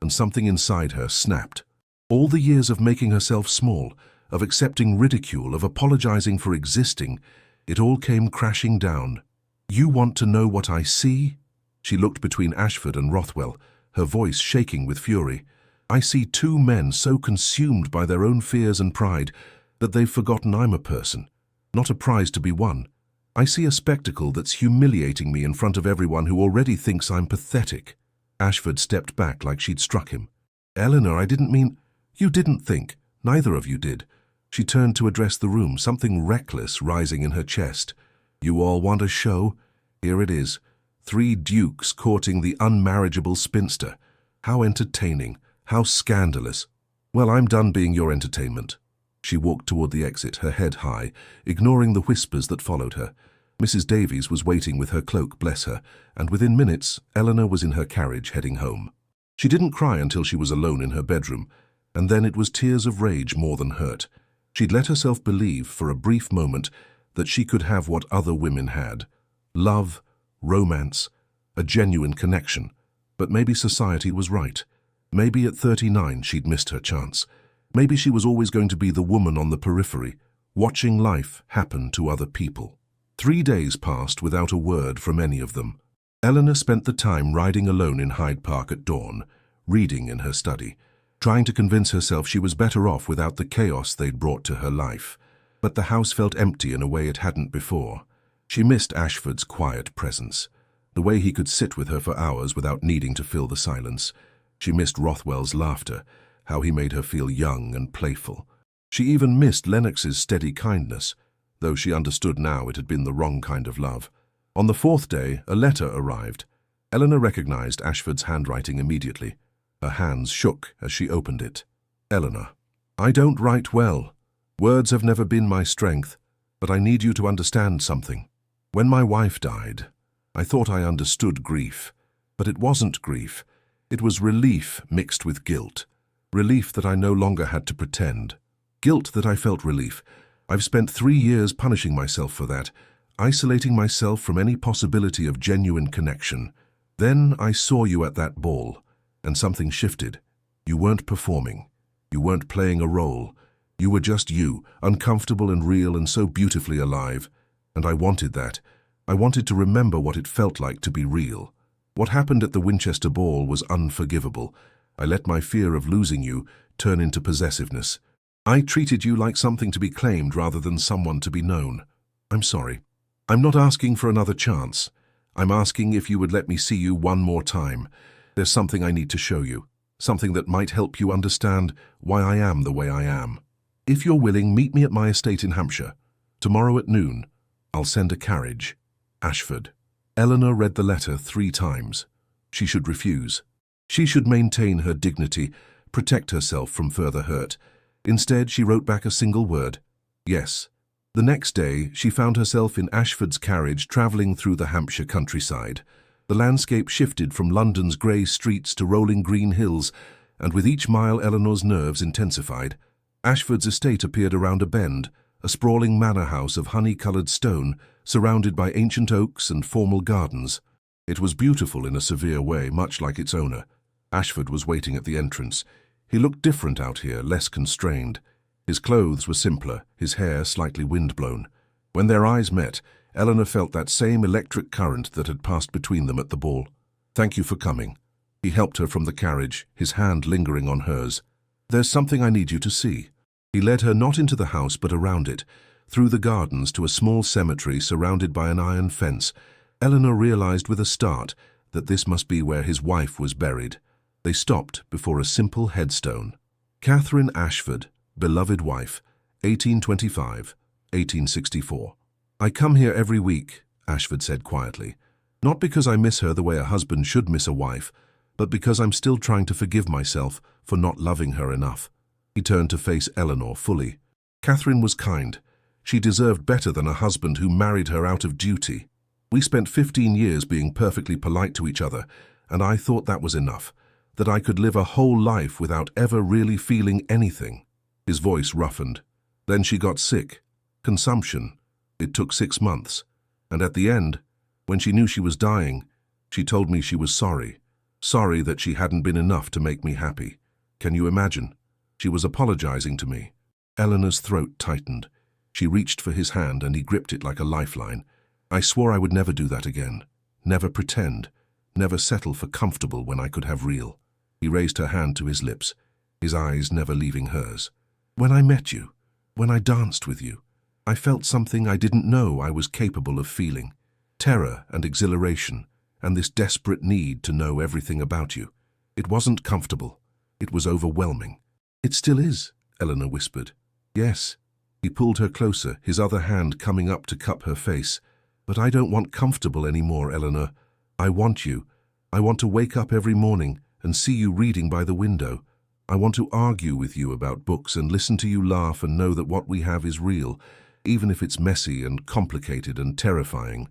and something inside her snapped. All the years of making herself small, of accepting ridicule, of apologizing for existing, it all came crashing down. "You want to know what I see?" She looked between Ashford and Rothwell, her voice shaking with fury. "I see two men so consumed by their own fears and pride that they've forgotten I'm a person, not a prize to be won. I see a spectacle that's humiliating me in front of everyone who already thinks I'm pathetic." Ashford stepped back like she'd struck him. "Eleanor, I didn't mean—" "You didn't think. Neither of you did." She turned to address the room, something reckless rising in her chest. "You all want a show? Here it is. 3 dukes courting the unmarriageable spinster. How entertaining, how scandalous. Well, I'm done being your entertainment." She walked toward the exit, her head high, ignoring the whispers that followed her. Mrs. Davies was waiting with her cloak, bless her, and within minutes, Eleanor was in her carriage heading home. She didn't cry until she was alone in her bedroom, and then it was tears of rage more than hurt. She'd let herself believe, for a brief moment, that she could have what other women had. Love, romance, a genuine connection. But maybe society was right. Maybe at 39 she'd missed her chance. Maybe she was always going to be the woman on the periphery, watching life happen to other people. 3 days passed without a word from any of them. Eleanor spent the time riding alone in Hyde Park at dawn, reading in her study, trying to convince herself she was better off without the chaos they'd brought to her life. But the house felt empty in a way it hadn't before. She missed Ashford's quiet presence, the way he could sit with her for hours without needing to fill the silence. She missed Rothwell's laughter, how he made her feel young and playful. She even missed Lennox's steady kindness, though she understood now it had been the wrong kind of love. On the 4th day, a letter arrived. Eleanor recognized Ashford's handwriting immediately. Her hands shook as she opened it. "Eleanor, I don't write well. Words have never been my strength, but I need you to understand something. When my wife died, I thought I understood grief, but it wasn't grief. It was relief mixed with guilt. Relief that I no longer had to pretend. Guilt that I felt relief. I've spent 3 years punishing myself for that, isolating myself from any possibility of genuine connection. Then I saw you at that ball, and something shifted. You weren't performing. You weren't playing a role. You were just you, uncomfortable and real and so beautifully alive. And I wanted that. I wanted to remember what it felt like to be real. What happened at the Winchester ball was unforgivable. I let my fear of losing you turn into possessiveness. I treated you like something to be claimed rather than someone to be known. I'm sorry. I'm not asking for another chance. I'm asking if you would let me see you one more time. There's something I need to show you, something that might help you understand why I am the way I am. If you're willing, meet me at my estate in Hampshire. Tomorrow at noon. I'll send a carriage. Ashford." Eleanor read the letter 3 times. She should refuse. She should maintain her dignity, protect herself from further hurt. Instead, she wrote back a single word: yes. The next day, she found herself in Ashford's carriage travelling through the Hampshire countryside. The landscape shifted from London's grey streets to rolling green hills, and with each mile Eleanor's nerves intensified. Ashford's estate appeared around a bend, a sprawling manor house of honey-coloured stone, surrounded by ancient oaks and formal gardens. It was beautiful in a severe way, much like its owner. Ashford was waiting at the entrance. He looked different out here, less constrained. His clothes were simpler, his hair slightly wind-blown. When their eyes met, Eleanor felt that same electric current that had passed between them at the ball. "Thank you for coming." He helped her from the carriage, his hand lingering on hers. "There's something I need you to see." He led her not into the house but around it, through the gardens to a small cemetery surrounded by an iron fence. Eleanor realized with a start that this must be where his wife was buried. They stopped before a simple headstone. Catherine Ashford, beloved wife, 1825, 1864. "I come here every week," Ashford said quietly. "Not because I miss her the way a husband should miss a wife, but because I'm still trying to forgive myself for not loving her enough." He turned to face Eleanor fully. Catherine was kind. She deserved better than a husband who married her out of duty. We spent 15 years being perfectly polite to each other, and I thought that was enough, that I could live a whole life without ever really feeling anything. His voice roughened. Then she got sick. Consumption. It took 6 months. And at the end, when she knew she was dying, she told me she was sorry. sorry that she hadn't been enough to make me happy. Can you imagine? She was apologizing to me. Eleanor's throat tightened. She reached for his hand and he gripped it like a lifeline. I swore I would never do that again. Never pretend. Never settle for comfortable when I could have real. He raised her hand to his lips, his eyes never leaving hers. When I met you, when I danced with you, I felt something I didn't know I was capable of feeling. Terror and exhilaration, and this desperate need to know everything about you. It wasn't comfortable. It was overwhelming. It still is, Eleanor whispered. Yes. He pulled her closer, his other hand coming up to cup her face. But I don't want comfortable anymore, Eleanor. I want you. I want to wake up every morning and see you reading by the window. I want to argue with you about books and listen to you laugh and know that what we have is real, even if it's messy and complicated and terrifying.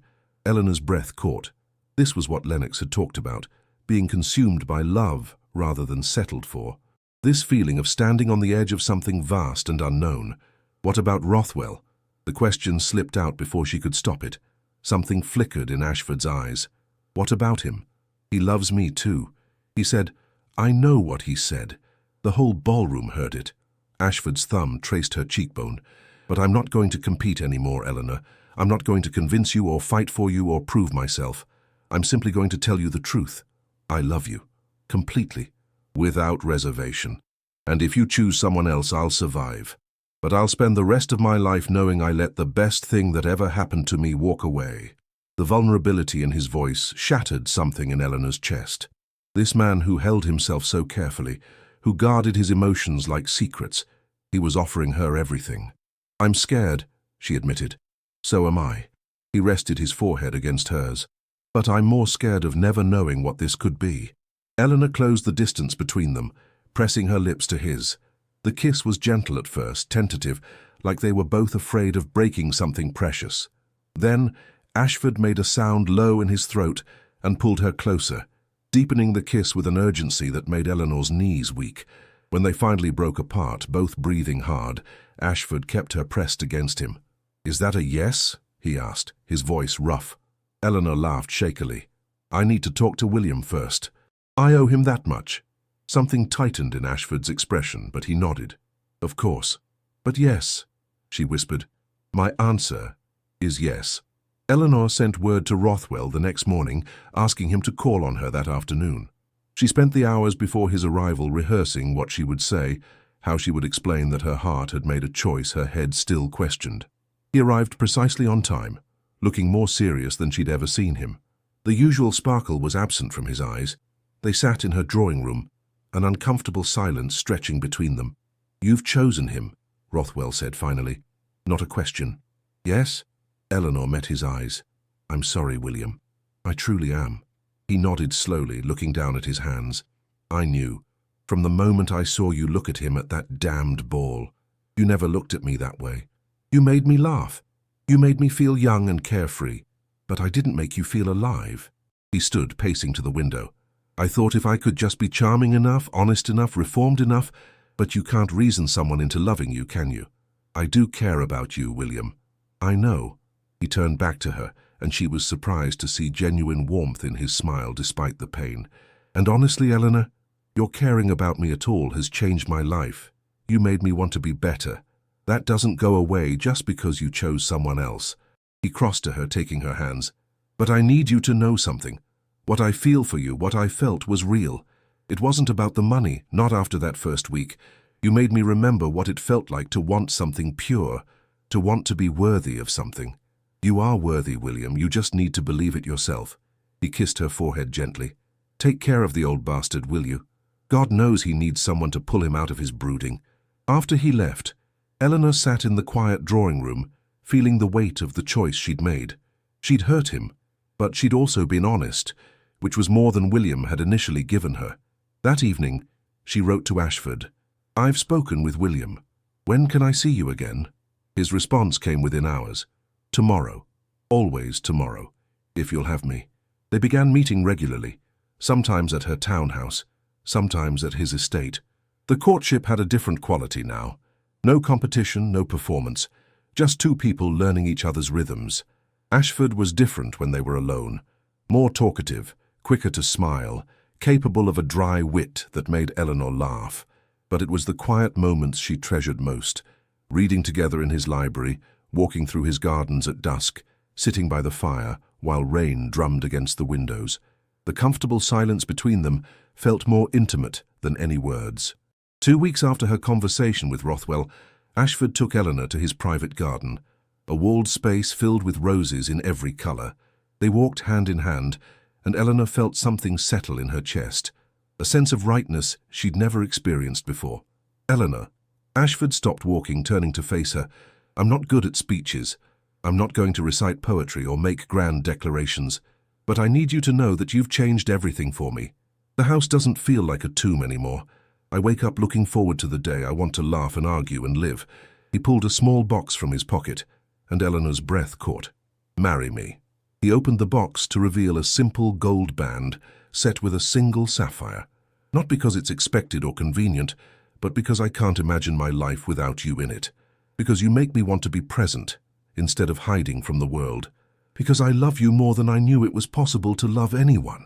Eleanor's breath caught. This was what Lennox had talked about, being consumed by love rather than settled for. This feeling of standing on the edge of something vast and unknown. What about Rothwell? The question slipped out before she could stop it. Something flickered in Ashford's eyes. What about him? He loves me too. He said, I know what he said. The whole ballroom heard it. Ashford's thumb traced her cheekbone. But I'm not going to compete anymore, Eleanor. I'm not going to convince you or fight for you or prove myself. I'm simply going to tell you the truth. I love you. Completely. Without reservation. And if you choose someone else, I'll survive. But I'll spend the rest of my life knowing I let the best thing that ever happened to me walk away. The vulnerability in his voice shattered something in Eleanor's chest. This man who held himself so carefully, who guarded his emotions like secrets, he was offering her everything. I'm scared, she admitted. So am I. He rested his forehead against hers. But I'm more scared of never knowing what this could be. Eleanor closed the distance between them, pressing her lips to his. The kiss was gentle at first, tentative, like they were both afraid of breaking something precious. Then, Ashford made a sound low in his throat and pulled her closer, deepening the kiss with an urgency that made Eleanor's knees weak. When they finally broke apart, both breathing hard, Ashford kept her pressed against him. Is that a yes? He asked, his voice rough. Eleanor laughed shakily. I need to talk to William first. I owe him that much. Something tightened in Ashford's expression, but he nodded. Of course. But yes, she whispered. My answer is yes. Eleanor sent word to Rothwell the next morning, asking him to call on her that afternoon. She spent the hours before his arrival rehearsing what she would say, how she would explain that her heart had made a choice her head still questioned. He arrived precisely on time, looking more serious than she'd ever seen him. The usual sparkle was absent from his eyes. They sat in her drawing room, an uncomfortable silence stretching between them. You've chosen him, Rothwell said finally. Not a question. Yes? Eleanor met his eyes. I'm sorry, William. I truly am. He nodded slowly, looking down at his hands. I knew. From the moment I saw you look at him at that damned ball. You never looked at me that way. You made me laugh. You made me feel young and carefree. But I didn't make you feel alive. He stood, pacing to the window. I thought if I could just be charming enough, honest enough, reformed enough, but you can't reason someone into loving you, can you? I do care about you, William. I know. He turned back to her, and she was surprised to see genuine warmth in his smile despite the pain. And honestly, Eleanor, your caring about me at all has changed my life. You made me want to be better. That doesn't go away just because you chose someone else. He crossed to her, taking her hands. But I need you to know something. What I feel for you, what I felt, was real. It wasn't about the money, not after that first week. You made me remember what it felt like to want something pure, to want to be worthy of something. You are worthy, William. You just need to believe it yourself. He kissed her forehead gently. Take care of the old bastard, will you? God knows he needs someone to pull him out of his brooding. After he left, Eleanor sat in the quiet drawing room, feeling the weight of the choice she'd made. She'd hurt him, but she'd also been honest, which was more than William had initially given her. That evening, she wrote to Ashford, I've spoken with William. When can I see you again? His response came within hours. Tomorrow. Always tomorrow, if you'll have me. They began meeting regularly, sometimes at her townhouse, sometimes at his estate. The courtship had a different quality now. No competition, no performance, just two people learning each other's rhythms. Ashford was different when they were alone, more talkative, quicker to smile, capable of a dry wit that made Eleanor laugh. But it was the quiet moments she treasured most, reading together in his library, walking through his gardens at dusk, sitting by the fire while rain drummed against the windows. The comfortable silence between them felt more intimate than any words. 2 weeks after her conversation with Rothwell, Ashford took Eleanor to his private garden, a walled space filled with roses in every colour. They walked hand in hand, and Eleanor felt something settle in her chest, a sense of rightness she'd never experienced before. "Eleanor." Ashford stopped walking, turning to face her. "I'm not good at speeches. I'm not going to recite poetry or make grand declarations. But I need you to know that you've changed everything for me. The house doesn't feel like a tomb anymore. I wake up looking forward to the day I want to laugh and argue and live." He pulled a small box from his pocket, and Eleanor's breath caught. "Marry me." He opened the box to reveal a simple gold band set with a single sapphire. "Not because it's expected or convenient, but because I can't imagine my life without you in it. Because you make me want to be present, instead of hiding from the world. Because I love you more than I knew it was possible to love anyone."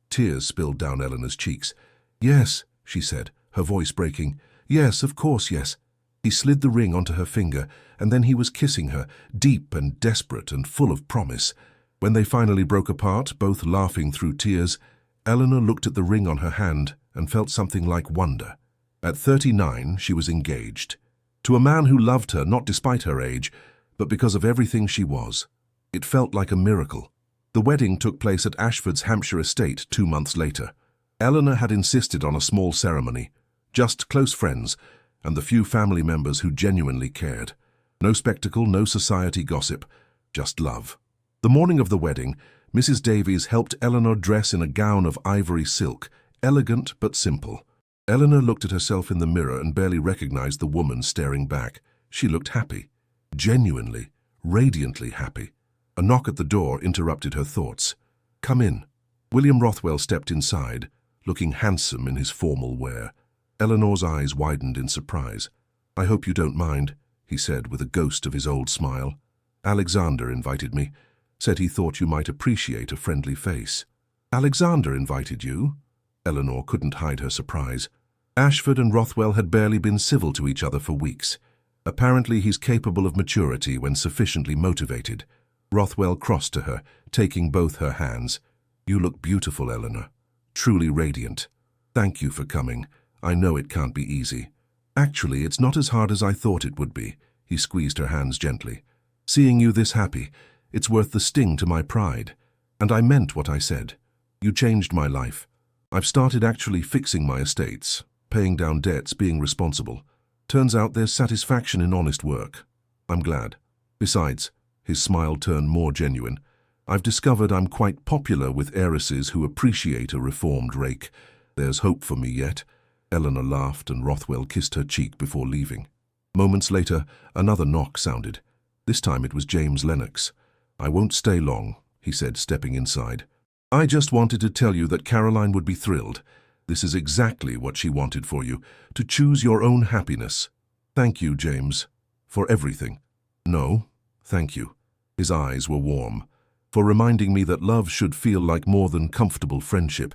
Tears spilled down Eleanor's cheeks. "Yes," she said, her voice breaking. "Yes, of course, yes." He slid the ring onto her finger, and then he was kissing her, deep and desperate and full of promise. When they finally broke apart, both laughing through tears, Eleanor looked at the ring on her hand and felt something like wonder. At 39, she was engaged. To a man who loved her not despite her age, but because of everything she was. It felt like a miracle. The wedding took place at Ashford's Hampshire estate 2 months later. Eleanor had insisted on a small ceremony, just close friends and the few family members who genuinely cared. No spectacle, no society gossip, just love. The morning of the wedding, Mrs. Davies helped Eleanor dress in a gown of ivory silk, elegant but simple. Eleanor looked at herself in the mirror and barely recognized the woman staring back. She looked happy, genuinely, radiantly happy. A knock at the door interrupted her thoughts. "Come in." William Rothwell stepped inside, looking handsome in his formal wear. Eleanor's eyes widened in surprise. "I hope you don't mind," he said with a ghost of his old smile. "Alexander invited me. Said he thought you might appreciate a friendly face." "Alexander invited you?" Eleanor couldn't hide her surprise. Ashford and Rothwell had barely been civil to each other for weeks. Apparently he's capable of maturity when sufficiently motivated. Rothwell crossed to her, taking both her hands. "You look beautiful, Eleanor. Truly radiant. Thank you for coming. I know it can't be easy." "Actually, it's not as hard as I thought it would be." He squeezed her hands gently. "Seeing you this happy, it's worth the sting to my pride. And I meant what I said. You changed my life. I've started actually fixing my estates, paying down debts, being responsible. Turns out there's satisfaction in honest work. I'm glad. Besides," his smile turned more genuine, "I've discovered I'm quite popular with heiresses who appreciate a reformed rake. There's hope for me yet." Eleanor laughed and Rothwell kissed her cheek before leaving. Moments later, another knock sounded. This time it was James Lennox. "I won't stay long," he said, stepping inside. "I just wanted to tell you that Caroline would be thrilled. This is exactly what she wanted for you, to choose your own happiness. Thank you, James, for everything." "No, thank you." His eyes were warm. "For reminding me that love should feel like more than comfortable friendship.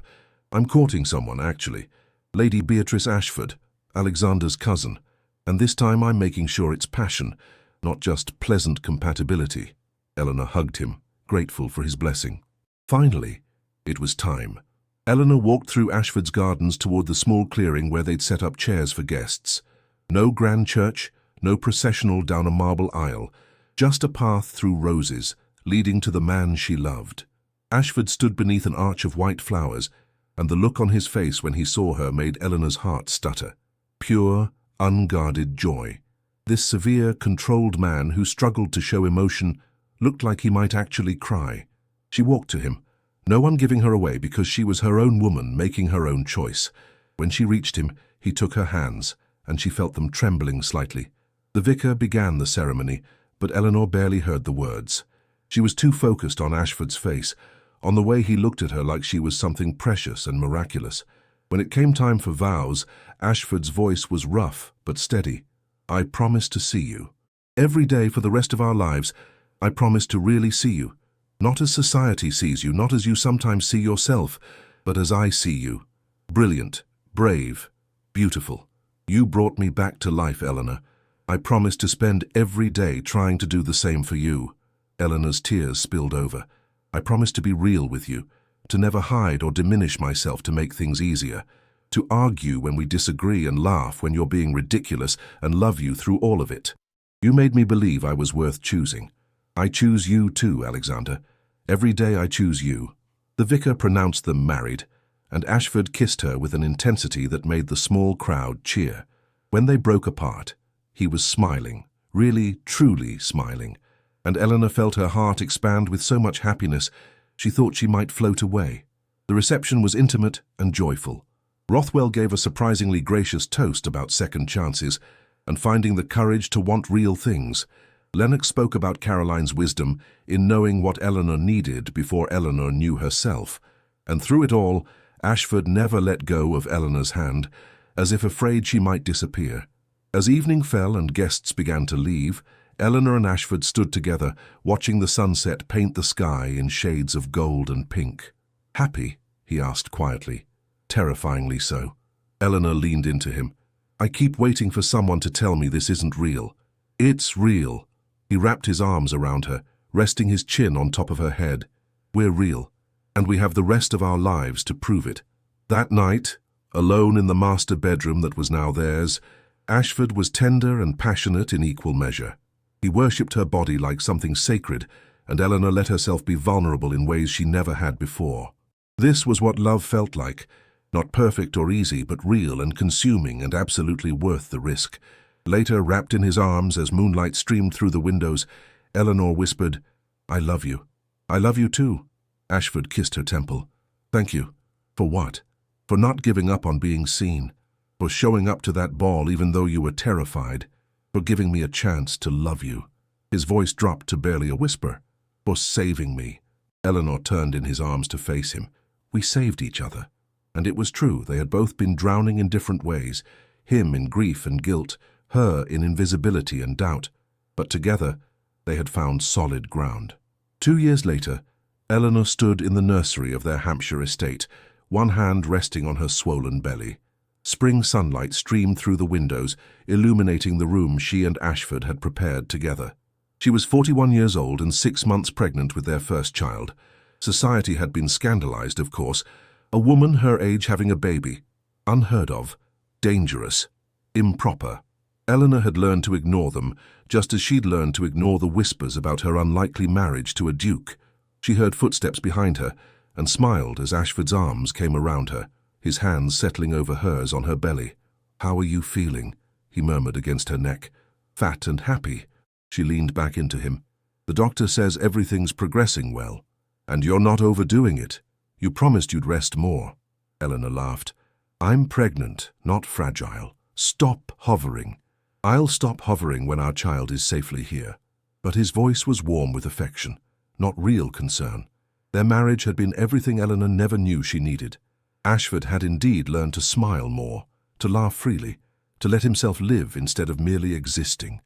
I'm courting someone, actually. Lady Beatrice Ashford, Alexander's cousin, and this time I'm making sure it's passion, not just pleasant compatibility." Eleanor hugged him, grateful for his blessing. Finally, it was time. Eleanor walked through Ashford's gardens toward the small clearing where they'd set up chairs for guests. No grand church, no processional down a marble aisle, just a path through roses, leading to the man she loved. Ashford stood beneath an arch of white flowers, and the look on his face when he saw her made Eleanor's heart stutter. Pure, unguarded joy. This severe, controlled man who struggled to show emotion looked like he might actually cry. She walked to him, no one giving her away because she was her own woman making her own choice. When she reached him, he took her hands, and she felt them trembling slightly. The vicar began the ceremony, but Eleanor barely heard the words. She was too focused on Ashford's face, on the way he looked at her like she was something precious and miraculous. When it came time for vows, Ashford's voice was rough but steady. "I promise to see you. Every day for the rest of our lives, I promise to really see you. Not as society sees you, not as you sometimes see yourself, but as I see you." Brilliant, brave, beautiful. You brought me back to life, Eleanor. I promise to spend every day trying to do the same for you." Eleanor's tears spilled over. "I promise to be real with you, to never hide or diminish myself to make things easier, to argue when we disagree and laugh when you're being ridiculous and love you through all of it. You made me believe I was worth choosing. I choose you too, Alexander. Every day I choose you." The vicar pronounced them married, and Ashford kissed her with an intensity that made the small crowd cheer. When they broke apart, he was smiling, really, truly smiling, and Eleanor felt her heart expand with so much happiness she thought she might float away. The reception was intimate and joyful. Rothwell gave a surprisingly gracious toast about second chances and finding the courage to want real things. Lennox spoke about Caroline's wisdom in knowing what Eleanor needed before Eleanor knew herself, and through it all, Ashford never let go of Eleanor's hand, as if afraid she might disappear. As evening fell and guests began to leave, Eleanor and Ashford stood together, watching the sunset paint the sky in shades of gold and pink. "Happy?" he asked quietly, terrifyingly so. Eleanor leaned into him. "I keep waiting for someone to tell me this isn't real." "It's real." He wrapped his arms around her, resting his chin on top of her head. "We're real, and we have the rest of our lives to prove it." That night, alone in the master bedroom that was now theirs, Ashford was tender and passionate in equal measure. He worshipped her body like something sacred, and Eleanor let herself be vulnerable in ways she never had before. This was what love felt like, not perfect or easy, but real and consuming and absolutely worth the risk. Later, wrapped in his arms as moonlight streamed through the windows, Eleanor whispered, "I love you. I love you too." Ashford kissed her temple. "Thank you." "For what?" "For not giving up on being seen. For showing up to that ball even though you were terrified. For giving me a chance to love you." His voice dropped to barely a whisper. "For saving me." Eleanor turned in his arms to face him. "We saved each other." And it was true, they had both been drowning in different ways, him in grief and guilt, her in invisibility and doubt. But together, they had found solid ground. 2 years later, Eleanor stood in the nursery of their Hampshire estate, one hand resting on her swollen belly. Spring sunlight streamed through the windows, illuminating the room she and Ashford had prepared together. She was 41 years old and 6 months pregnant with their first child. Society had been scandalized, of course. A woman her age having a baby. Unheard of. Dangerous. Improper. Eleanor had learned to ignore them, just as she'd learned to ignore the whispers about her unlikely marriage to a duke. She heard footsteps behind her and smiled as Ashford's arms came around her, his hands settling over hers on her belly. "How are you feeling?" he murmured against her neck. "Fat and happy." She leaned back into him. "The doctor says everything's progressing well. And you're not overdoing it. You promised you'd rest more." Eleanor laughed. "I'm pregnant, not fragile. Stop hovering." "I'll stop hovering when our child is safely here." But his voice was warm with affection, not real concern. Their marriage had been everything Eleanor never knew she needed. Ashford had indeed learned to smile more, to laugh freely, to let himself live instead of merely existing.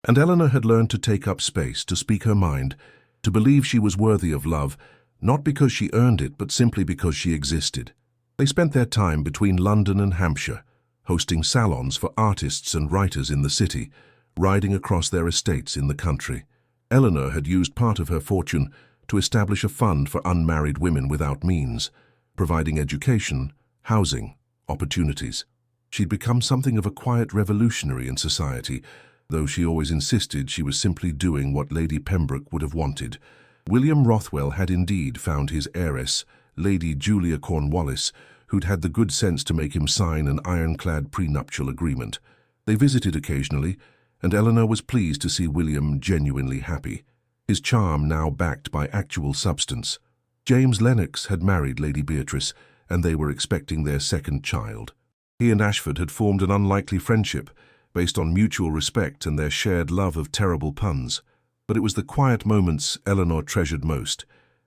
And Eleanor had learned to take up space, to speak her mind, to believe she was worthy of love, not because she earned it, but simply because she existed. They spent their time between London and Hampshire, hosting salons for artists and writers in the city, riding across their estates in the country. Eleanor had used part of her fortune to establish a fund for unmarried women without means, providing education, housing, opportunities. She'd become something of a quiet revolutionary in society, though she always insisted she was simply doing what Lady Pembroke would have wanted. William Rothwell had indeed found his heiress, Lady Julia Cornwallis, who'd had the good sense to make him sign an ironclad prenuptial agreement. They visited occasionally, and Eleanor was pleased to see William genuinely happy, his charm now backed by actual substance. James Lennox had married Lady Beatrice, and they were expecting their second child. He and Ashford had formed an unlikely friendship, based on mutual respect and their shared love of terrible puns. But it was the quiet moments Eleanor treasured most,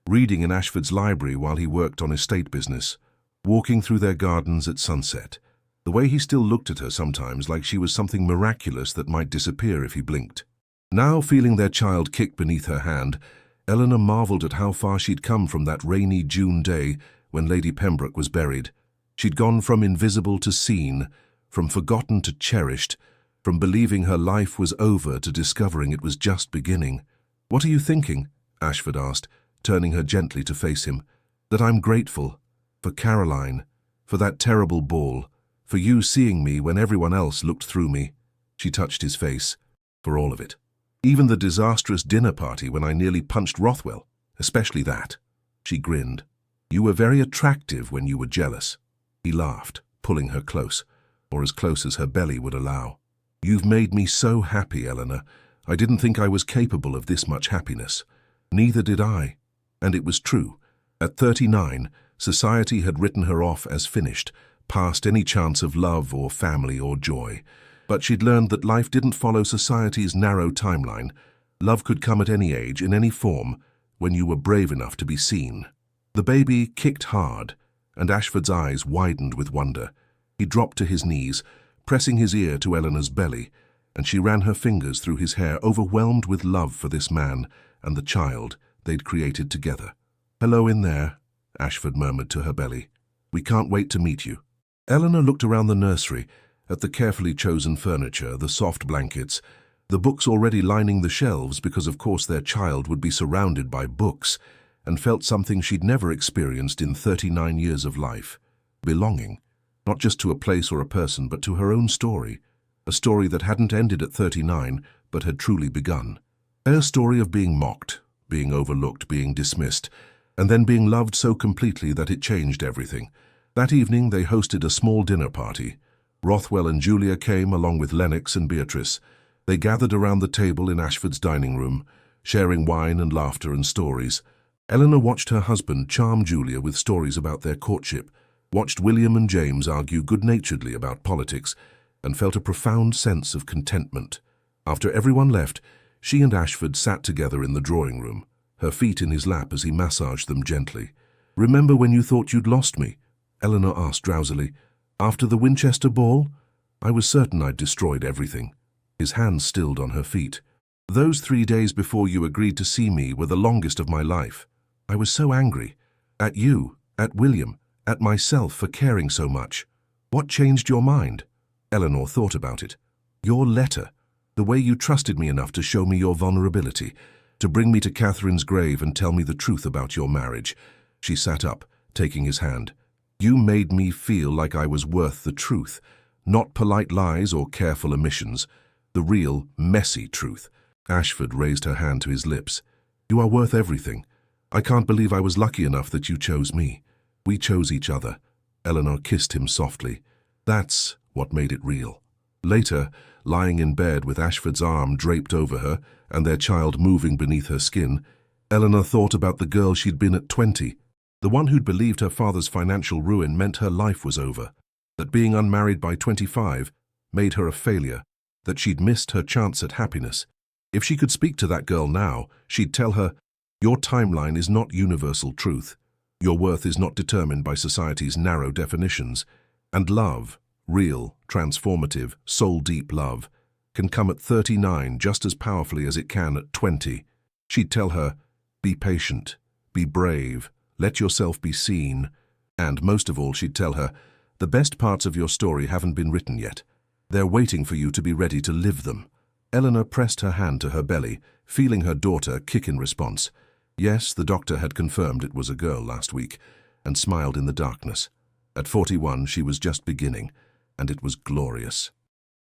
reading in Ashford's library while he worked on estate business, walking through their gardens at sunset, the way he still looked at her sometimes like she was something miraculous that might disappear if he blinked. Now, feeling their child kick beneath her hand, Eleanor marveled at how far she'd come from that rainy June day when Lady Pembroke was buried. She'd gone from invisible to seen, from forgotten to cherished, from believing her life was over to discovering it was just beginning. "What are you thinking?" Ashford asked, turning her gently to face him. "That I'm grateful. For Caroline. For that terrible ball. For you seeing me when everyone else looked through me." She touched his face. "For all of it. Even the disastrous dinner party when I nearly punched Rothwell. Especially that." She grinned. "You were very attractive when you were jealous." He laughed, pulling her close, or as close as her belly would allow. "You've made me so happy, Eleanor. I didn't think I was capable of this much happiness." Neither did I. And it was true. At 39, society had written her off as finished, past any chance of love or family or joy. But she'd learned that life didn't follow society's narrow timeline. Love could come at any age, in any form, when you were brave enough to be seen. The baby kicked hard, and Ashford's eyes widened with wonder. He dropped to his knees, pressing his ear to Eleanor's belly, and she ran her fingers through his hair, overwhelmed with love for this man and the child they'd created together. "Hello in there," Ashford murmured to her belly. "We can't wait to meet you." Eleanor looked around the nursery, at the carefully chosen furniture, the soft blankets, the books already lining the shelves because of course their child would be surrounded by books, and felt something she'd never experienced in 39 years of life. Belonging, not just to a place or a person, but to her own story. A story that hadn't ended at 39, but had truly begun. Her story of being mocked, being overlooked, being dismissed, and then being loved so completely that it changed everything. That evening they hosted a small dinner party. Rothwell and Julia came along with Lennox and Beatrice. They gathered around the table in Ashford's dining room, sharing wine and laughter and stories. Eleanor watched her husband charm Julia with stories about their courtship, watched William and James argue good-naturedly about politics, and felt a profound sense of contentment. After everyone left, she and Ashford sat together in the drawing room, her feet in his lap as he massaged them gently. "Remember when you thought you'd lost me?" Eleanor asked drowsily. "After the Winchester ball? I was certain I'd destroyed everything." His hands stilled on her feet. "Those 3 days before you agreed to see me were the longest of my life. I was so angry. At you, at William, at myself for caring so much. What changed your mind?" Eleanor thought about it. "Your letter. The way you trusted me enough to show me your vulnerability, to bring me to Catherine's grave and tell me the truth about your marriage." She sat up, taking his hand. "You made me feel like I was worth the truth, not polite lies or careful omissions, the real, messy truth." Ashford raised her hand to his lips. "You are worth everything. I can't believe I was lucky enough that you chose me. We chose each other." Eleanor kissed him softly. That's what made it real. Later, lying in bed with Ashford's arm draped over her and their child moving beneath her skin, Eleanor thought about the girl she'd been at 20, the one who'd believed her father's financial ruin meant her life was over, that being unmarried by 25 made her a failure, that she'd missed her chance at happiness. If she could speak to that girl now, she'd tell her, "Your timeline is not universal truth. Your worth is not determined by society's narrow definitions. And love, real, transformative, soul-deep love, can come at 39 just as powerfully as it can at 20. She'd tell her, "Be patient, be brave, let yourself be seen." And most of all, she'd tell her, "The best parts of your story haven't been written yet. They're waiting for you to be ready to live them." Eleanor pressed her hand to her belly, feeling her daughter kick in response. Yes, the doctor had confirmed it was a girl last week, and smiled in the darkness. At 41, she was just beginning, and it was glorious.